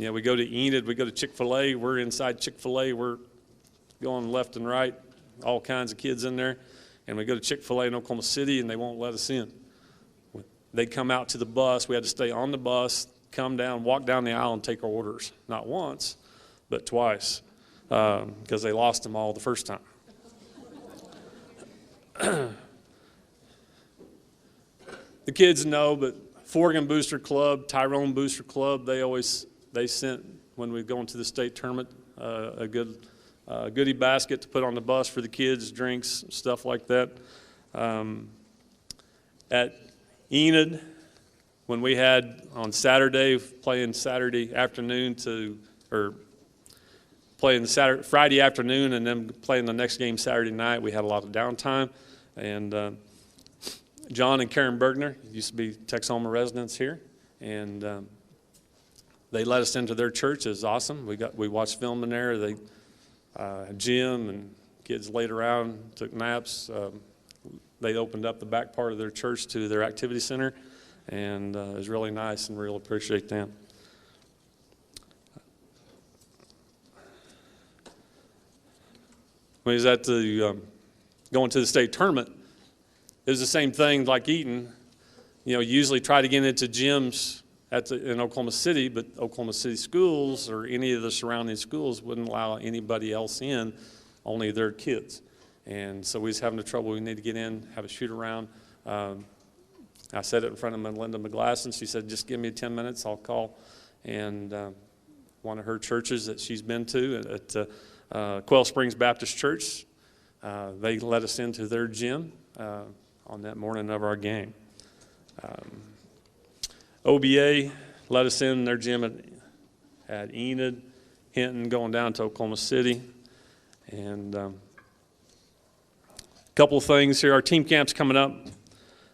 know, we go to Enid, we go to Chick-fil-A, we're inside Chick-fil-A, we're going left and right, all kinds of kids in there. And we go to Chick-fil-A in Oklahoma City and they won't let us in. They come out to the bus, we had to stay on the bus, come down, walk down the aisle and take our orders. Not once, but twice, because they lost them all the first time. The kids know, but Forgan Booster Club, Tyrone Booster Club, they sent, when we go into the state tournament, a good goodie basket to put on the bus for the kids, drinks, stuff like that. At Enid, when we had on Saturday, playing Saturday afternoon playing Friday afternoon and then playing the next game Saturday night, we had a lot of downtime. And John and Karen Bergner used to be Texoma residents here, and they let us into their church. It was awesome. We watched film in there. They gym and kids laid around, took naps. They opened up the back part of their church to their activity center, and it was really nice, and really appreciate them. When he was at the going to the state tournament, it was the same thing like Eaton. You know, usually try to get into gyms in Oklahoma City, but Oklahoma City schools or any of the surrounding schools wouldn't allow anybody else in, only their kids. And so we was having the trouble. We need to get in, have a shoot around. I said it in front of Melinda McGlasson. She said, just give me 10 minutes, I'll call. And one of her churches that she's been to at Quail Springs Baptist Church, they let us into their gym on that morning of our game. OBA let us in their gym at Enid, Hinton, going down to Oklahoma City. And a couple of things here. Our team camp's coming up.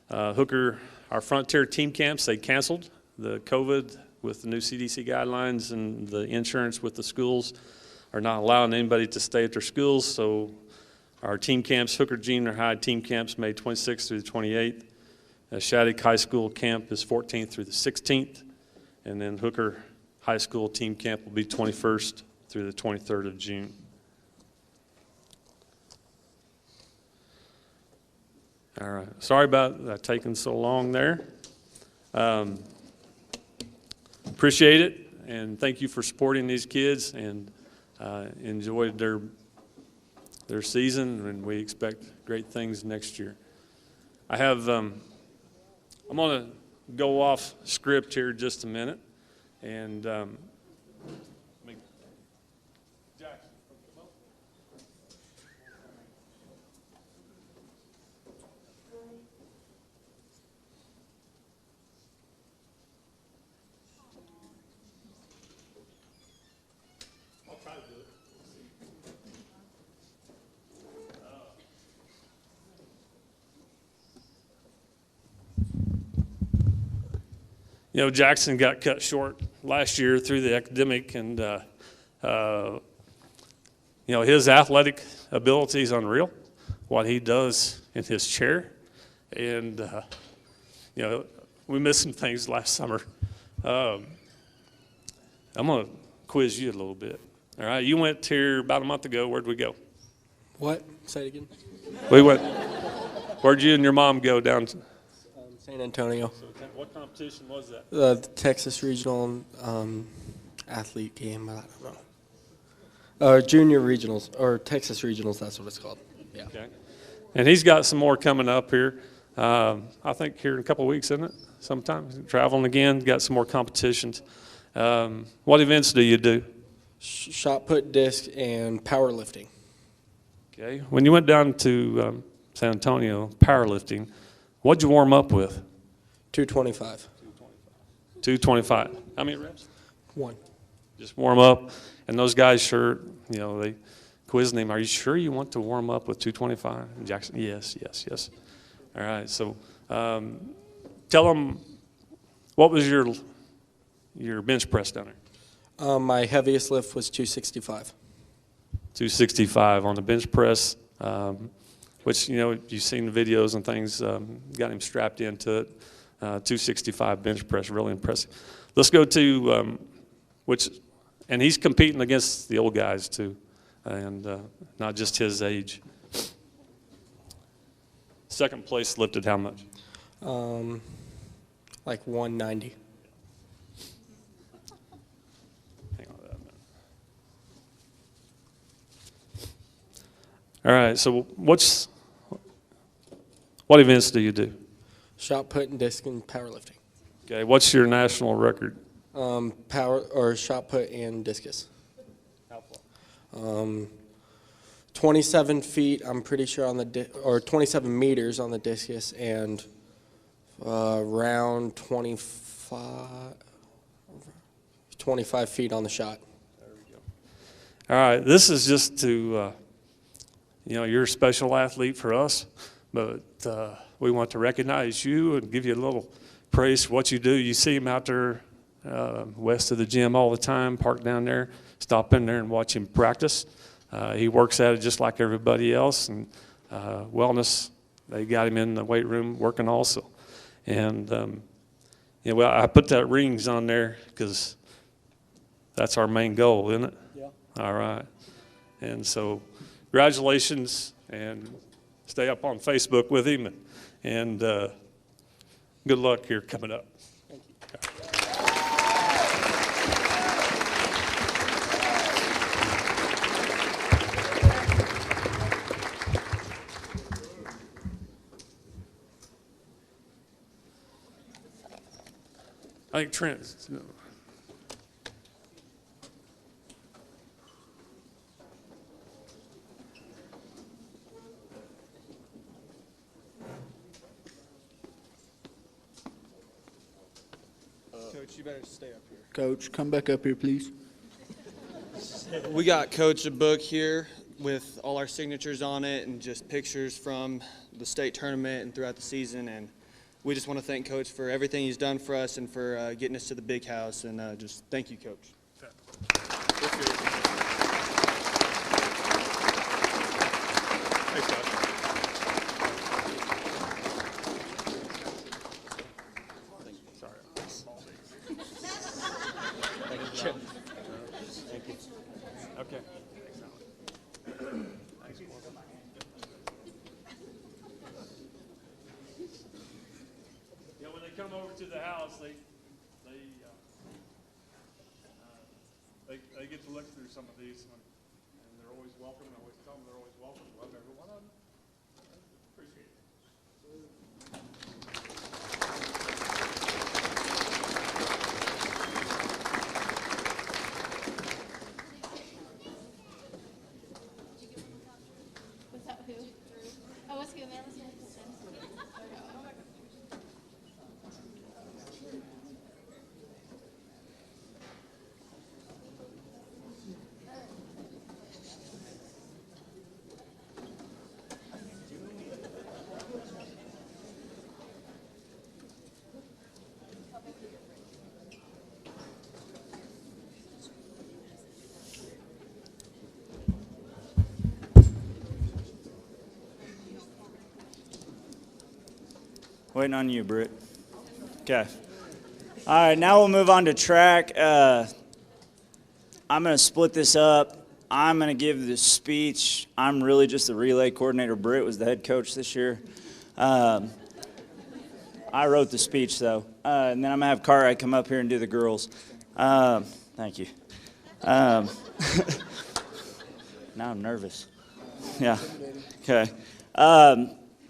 Hooker, our Frontier team camps, they canceled. The COVID with the new CDC guidelines and the insurance with the schools are not allowing anybody to stay at their schools. So our team camps, Hooker Junior High team camps, May 26th through the 28th. Shattuck High School camp is 14th through the 16th. And then Hooker High School team camp will be 21st through the 23rd of June. All right. Sorry about that taking so long there. Appreciate it, and thank you for supporting these kids, and enjoyed their season, and we expect great things next year. I have, I'm going to go off script here just a minute, and you know, Jackson got cut short last year through the academic, and you know, his athletic ability is unreal. What he does in his chair, and you know, we missed some things last summer. I'm gonna quiz you a little bit. All right, you went here about a month ago. Where'd we go? What? Say it again. We went. Where'd you and your mom go down? San Antonio. So what competition was that? The Texas Regional athlete game. I don't know. Junior regionals or Texas regionals. That's what it's called. Yeah. Okay. And he's got some more coming up here. I think here in a couple of weeks, isn't it? Sometime traveling again. Got some more competitions. What events do you do? Shot put, disc, and powerlifting. Okay. When you went down to San Antonio powerlifting, what'd you warm up with? 225. 225. How many reps? 1. Just warm up. And those guys sure, you know, they quizzing him, are you sure you want to warm up with 225? And Jackson, yes, yes, yes. All right, so tell them, what was your bench press down there? My heaviest lift was 265. 265 on the bench press, which, you know, you've seen the videos and things, got him strapped into it. 265 bench press, really impressive. Let's go to, and he's competing against the old guys too, and not just his age. Second place lifted how much? Like 190. Hang on that minute. All right, so what events do you do? Shot put and disc and powerlifting. Okay, what's your national record? Power or shot put and discus. How far? 27 feet, I'm pretty sure on the or 27 meters on the discus, and around 25 feet on the shot. There we go. All right, this is just to, you know, you're a special athlete for us, but we want to recognize you and give you a little praise for what you do. You see him out there west of the gym all the time, parked down there, stop in there and watch him practice. He works at it just like everybody else, and wellness, they got him in the weight room working also. And, you know, well, I put that rings on there because that's our main goal, isn't it? Yeah. All right. And so congratulations, and stay up on Facebook with him, and good luck here coming up. Thank you. I think Trent. Coach, you better stay up here. Coach, come back up here, please. We got Coach a book here with all our signatures on it and just pictures from the state tournament and throughout the season. And we just want to thank Coach for everything he's done for us and for getting us to the big house. And just thank you, Coach. Thanks, guys. Sorry. Thank you. Okay. Yeah, when they come over to the house, they get to look through some of these, and they're always welcome. I always tell them they're always welcome. Love every one of them. Appreciate it. Was that who? Oh, what's good, man? Waiting on you, Britt. Okay. All right, now we'll move on to track. I'm going to split this up. I'm going to give the speech. I'm really just the relay coordinator. Britt was the head coach this year. I wrote the speech, though. And then I'm going to have Cartwright come up here and do the girls. Thank you. Now I'm nervous. Yeah. Okay.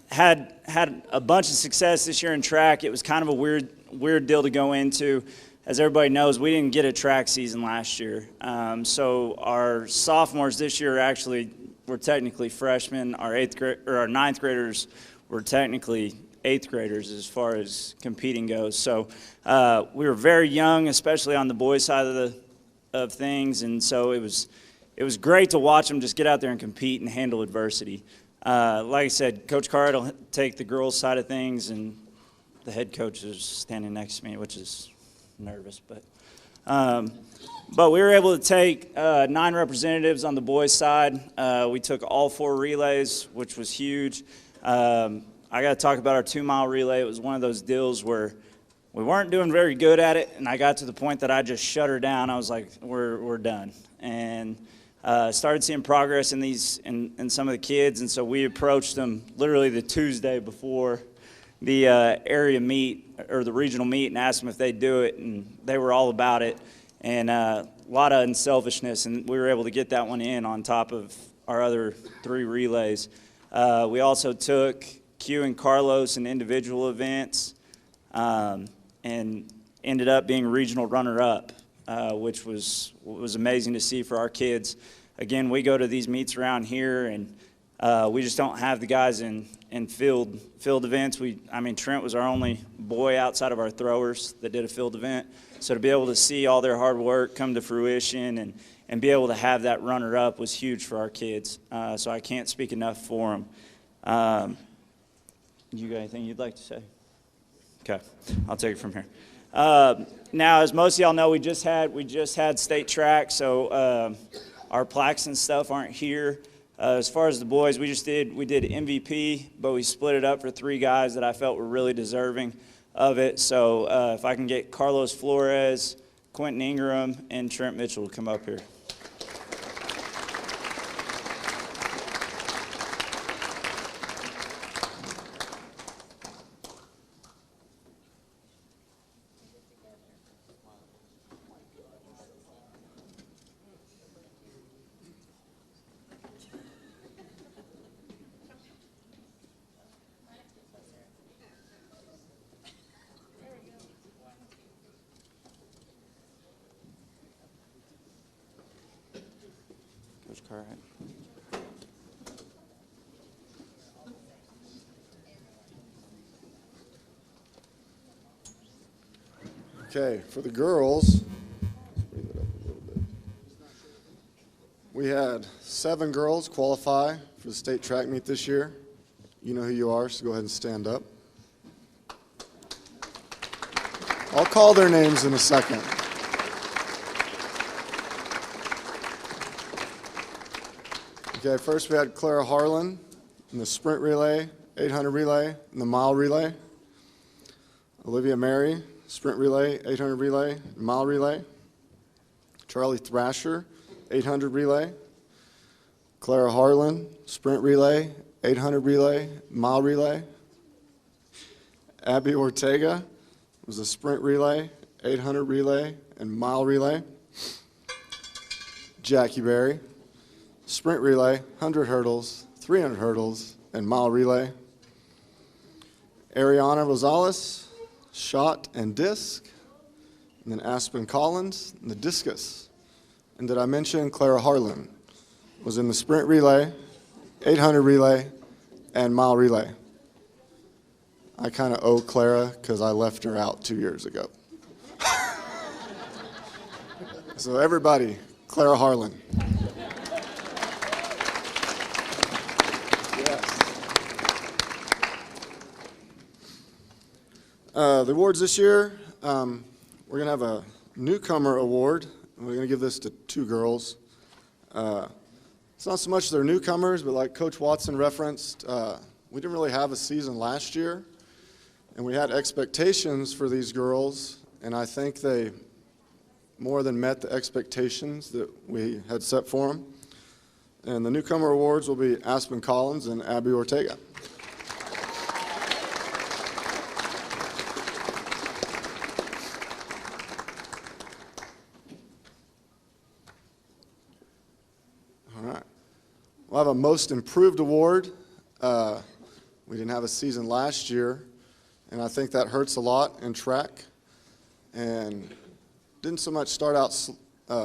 Had a bunch of success this year in track. It was kind of a weird deal to go into. As everybody knows, we didn't get a track season last year. So our sophomores this year actually were technically freshmen. Our ninth graders were technically eighth graders as far as competing goes. So we were very young, especially on the boys' side of things, and so it was great to watch them just get out there and compete and handle adversity. Like I said, Coach Carr will take the girls' side of things, and the head coach is standing next to me, which is nervous. But we were able to take 9 representatives on the boys' side. We took all 4 relays, which was huge. I got to talk about our 2-mile relay. It was one of those deals where we weren't doing very good at it, and I got to the point that I just shut her down. I was like, we're done. And started seeing progress in some of the kids, and so we approached them literally the Tuesday before the area meet or the regional meet and asked them if they'd do it, and they were all about it. And a lot of unselfishness, and we were able to get that one in on top of our other 3 relays. We also took Q and Carlos in individual events, and ended up being regional runner-up, which was amazing to see for our kids. Again, we go to these meets around here, and we just don't have the guys in field events. Trent was our only boy outside of our throwers that did a field event. So to be able to see all their hard work come to fruition and be able to have that runner-up was huge for our kids. So I can't speak enough for them. You got anything you'd like to say? Okay, I'll take it from here. Now, as most of y'all know, we just had state track, so our plaques and stuff aren't here. As far as the boys, we did MVP, but we split it up for 3 guys that I felt were really deserving of it. So if I can get Carlos Flores, Quentin Ingram, and Trent Mitchell to come up here. Cartwright. Okay, for the girls, we had 7 girls qualify for the state track meet this year. You know who you are, so go ahead and stand up. I'll call their names in a second. Okay, first we had Clara Harlan in the sprint relay, 800 relay, and the mile relay. Olivia Mary, sprint relay, 800 relay, mile relay. Charlie Thrasher, 800 relay. Clara Harlan, sprint relay, 800 relay, mile relay. Abby Ortega was a sprint relay, 800 relay, and mile relay. Jackie Berry, sprint relay, 100 hurdles, 300 hurdles, and mile relay. Ariana Rosales, shot and disc. And then Aspen Collins, and the discus. And did I mention Clara Harlan was in the sprint relay, 800 relay, and mile relay. I kind of owe Clara because I left her out 2 years ago. So everybody, Clara Harlan. The awards this year, we're going to have a newcomer award. We're going to give this to 2 girls. It's not so much they're newcomers, but like Coach Watson referenced, we didn't really have a season last year. And we had expectations for these girls, and I think they more than met the expectations that we had set for them. And the newcomer awards will be Aspen Collins and Abby Ortega. All right. We'll have a Most Improved Award. We didn't have a season last year, and I think that hurts a lot in track. And didn't so much start out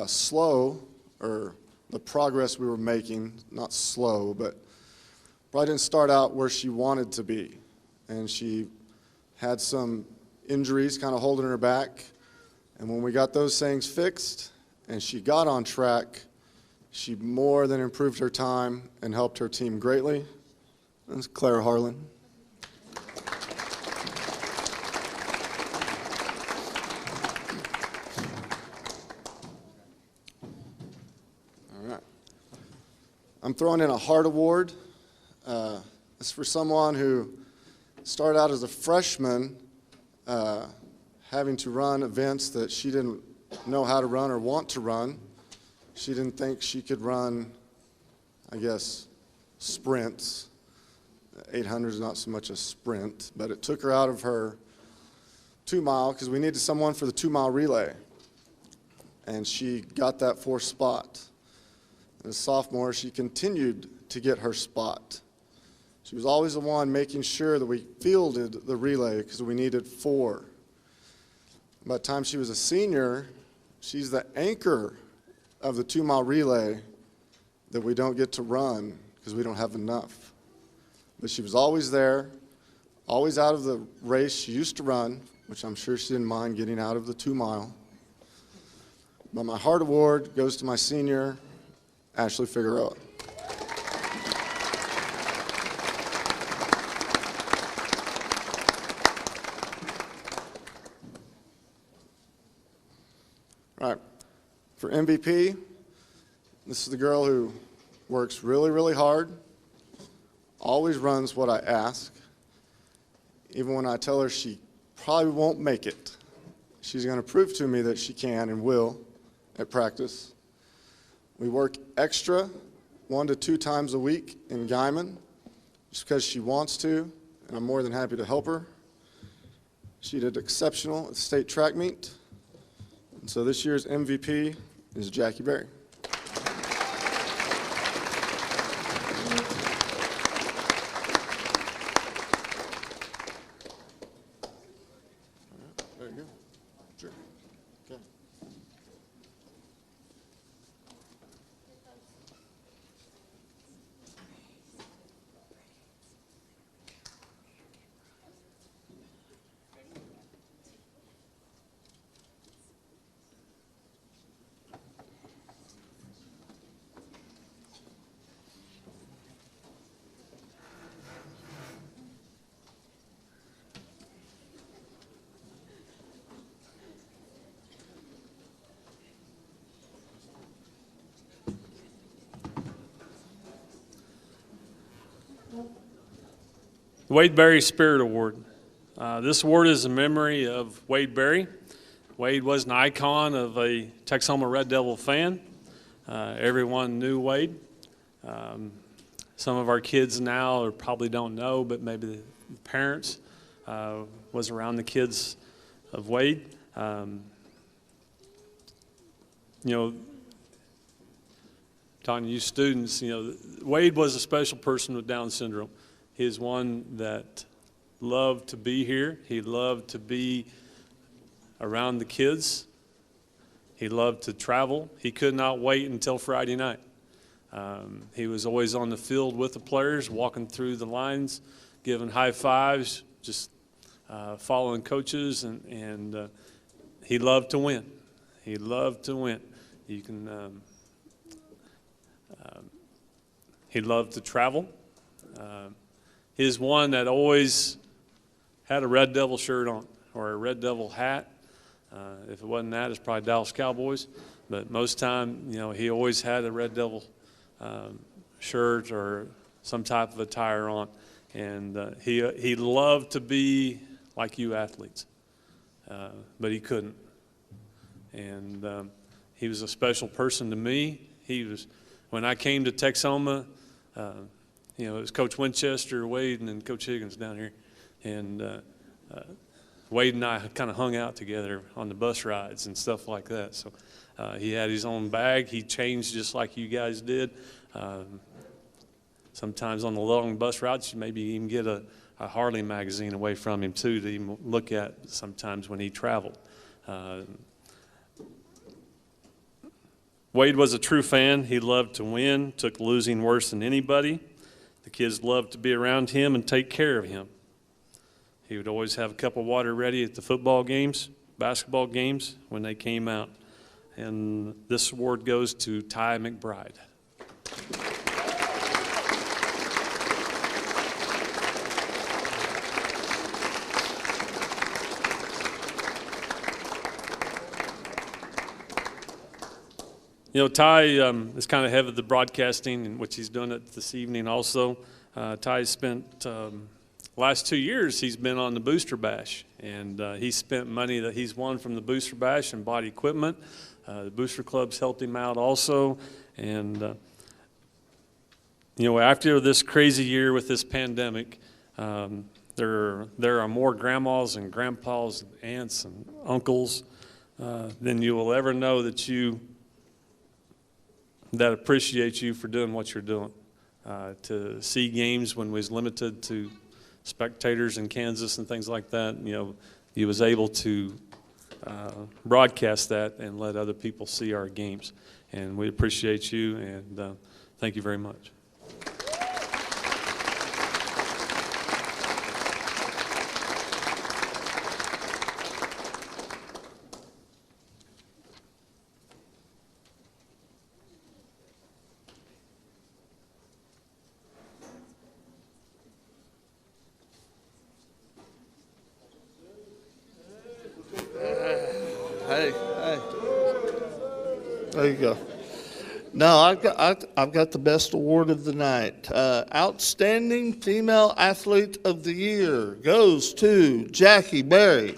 slow, or the progress we were making, not slow, but probably didn't start out where she wanted to be. And she had some injuries kind of holding her back. And when we got those things fixed and she got on track, she more than improved her time and helped her team greatly. That's Clara Harlan. I'm throwing in a Heart Award. It's for someone who started out as a freshman having to run events that she didn't know how to run or want to run. She didn't think she could run, I guess, sprints. 800 is not so much a sprint, but it took her out of her 2-mile because we needed someone for the 2-mile relay. And she got that 4th spot. As a sophomore, she continued to get her spot. She was always the one making sure that we fielded the relay because we needed 4. By the time she was a senior, she's the anchor of the 2-mile relay that we don't get to run because we don't have enough. But she was always there, always out of the race she used to run, which I'm sure she didn't mind getting out of the 2-mile. But my Heart Award goes to my senior, Ashley Figueroa. All right, for MVP, this is the girl who works really, really hard, always runs what I ask. Even when I tell her she probably won't make it, she's going to prove to me that she can and will at practice. We work extra 1 to 2 times a week in Guyman just because she wants to, and I'm more than happy to help her. She did exceptional at the state track meet. And so this year's MVP is Jackie Berry. There you go. Sure. Okay. Wade Berry Spirit Award. This award is in memory of Wade Berry. Wade was an icon of a Texoma Red Devil fan. Everyone knew Wade. Some of our kids now probably don't know, but maybe the parents was around the kids of Wade. You know, talking to you students, you know, Wade was a special person with Down syndrome. He is one that loved to be here. He loved to be around the kids. He loved to travel. He could not wait until Friday night. He was always on the field with the players, walking through the lines, giving high fives, just following coaches, and he loved to win. He loved to win. You can. He loved to travel. He's one that always had a Red Devil shirt on or a Red Devil hat. If it wasn't that, it's probably Dallas Cowboys. But most time, you know, he always had a Red Devil shirt or some type of attire on. And he loved to be like you athletes. But he couldn't. And he was a special person to me. When I came to Texoma, it was Coach Winchester, Wade, and then Coach Higgins down here. And Wade and I kind of hung out together on the bus rides and stuff like that. So he had his own bag. He changed just like you guys did. Sometimes on the long bus routes, you maybe even get a Harley magazine away from him too to even look at sometimes when he traveled. Wade was a true fan. He loved to win, took losing worse than anybody. The kids loved to be around him and take care of him. He would always have a cup of water ready at the football games, basketball games when they came out. And this award goes to Ty McBride. Ty is kind of head of the broadcasting, which he's doing it this evening also. Ty spent last 2 years he's been on the Booster Bash, and he spent money that he's won from the Booster Bash and bought equipment. The Booster Club's helped him out also, and after this crazy year with this pandemic, there are more grandmas and grandpas, and aunts and uncles than you will ever know that appreciate you for doing what you're doing. To see games when we was limited to spectators in Kansas and things like that, you was able to broadcast that and let other people see our games. And we appreciate you, and thank you very much. Hey. There you go. No, I've got the best award of the night. Outstanding Female Athlete of the Year goes to Jackie Berry.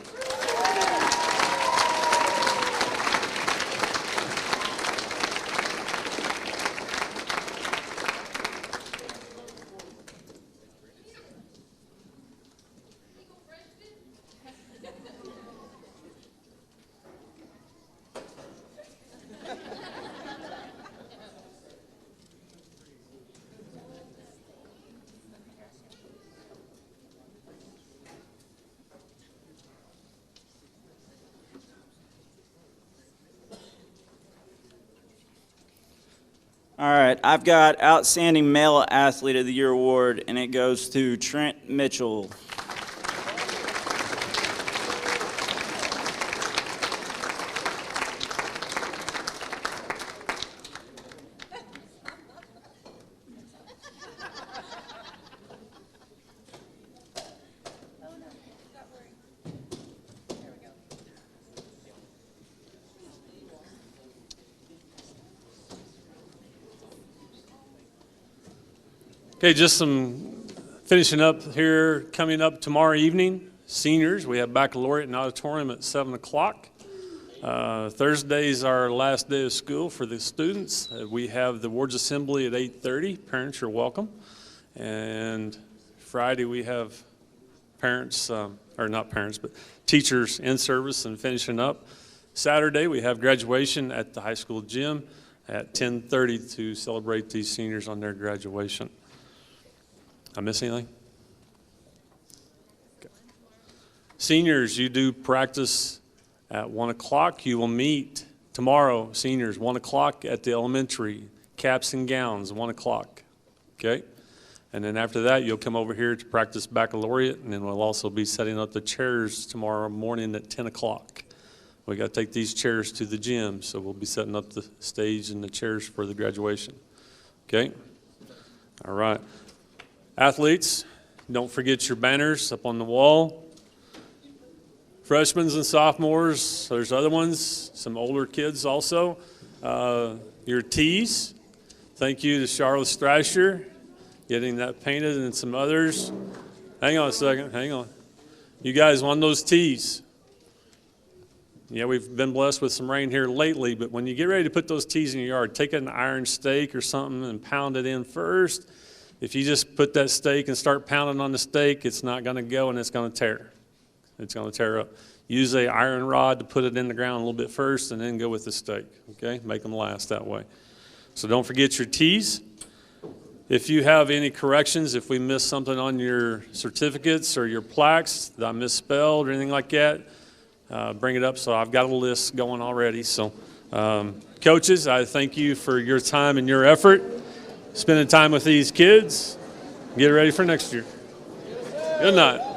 All right, I've got Outstanding Male Athlete of the Year award, and it goes to Trent Mitchell. Okay, just some finishing up here, coming up tomorrow evening. Seniors, we have baccalaureate and auditorium at 7 o'clock. Thursday's our last day of school for the students. We have the awards assembly at 8:30. Parents are welcome. And Friday we have parents, or not parents, but teachers in service and finishing up. Saturday we have graduation at the high school gym at 10:30 to celebrate these seniors on their graduation. I miss anything? Okay. Seniors, you do practice at 1 o'clock. You will meet tomorrow, seniors, 1 o'clock at the elementary. Caps and gowns, 1 o'clock. Okay? And then after that, you'll come over here to practice baccalaureate, and then we'll also be setting up the chairs tomorrow morning at 10 o'clock. We got to take these chairs to the gym, so we'll be setting up the stage and the chairs for the graduation. Okay? All right. Athletes, don't forget your banners up on the wall. Freshmen and sophomores, there's other ones, some older kids also. Your tees, thank you to Charlotte Strasher, getting that painted, and some others. Hang on a second, hang on. You guys on those tees. Yeah, we've been blessed with some rain here lately, but when you get ready to put those tees in your yard, take an iron stake or something and pound it in first. If you just put that stake and start pounding on the stake, it's not going to go and it's going to tear. It's going to tear up. Use a iron rod to put it in the ground a little bit first and then go with the stake, okay? Make them last that way. So don't forget your tees. If you have any corrections, if we missed something on your certificates or your plaques that I misspelled or anything like that, bring it up. So I've got a list going already. So coaches, I thank you for your time and your effort, spending time with these kids. Get ready for next year. Good night.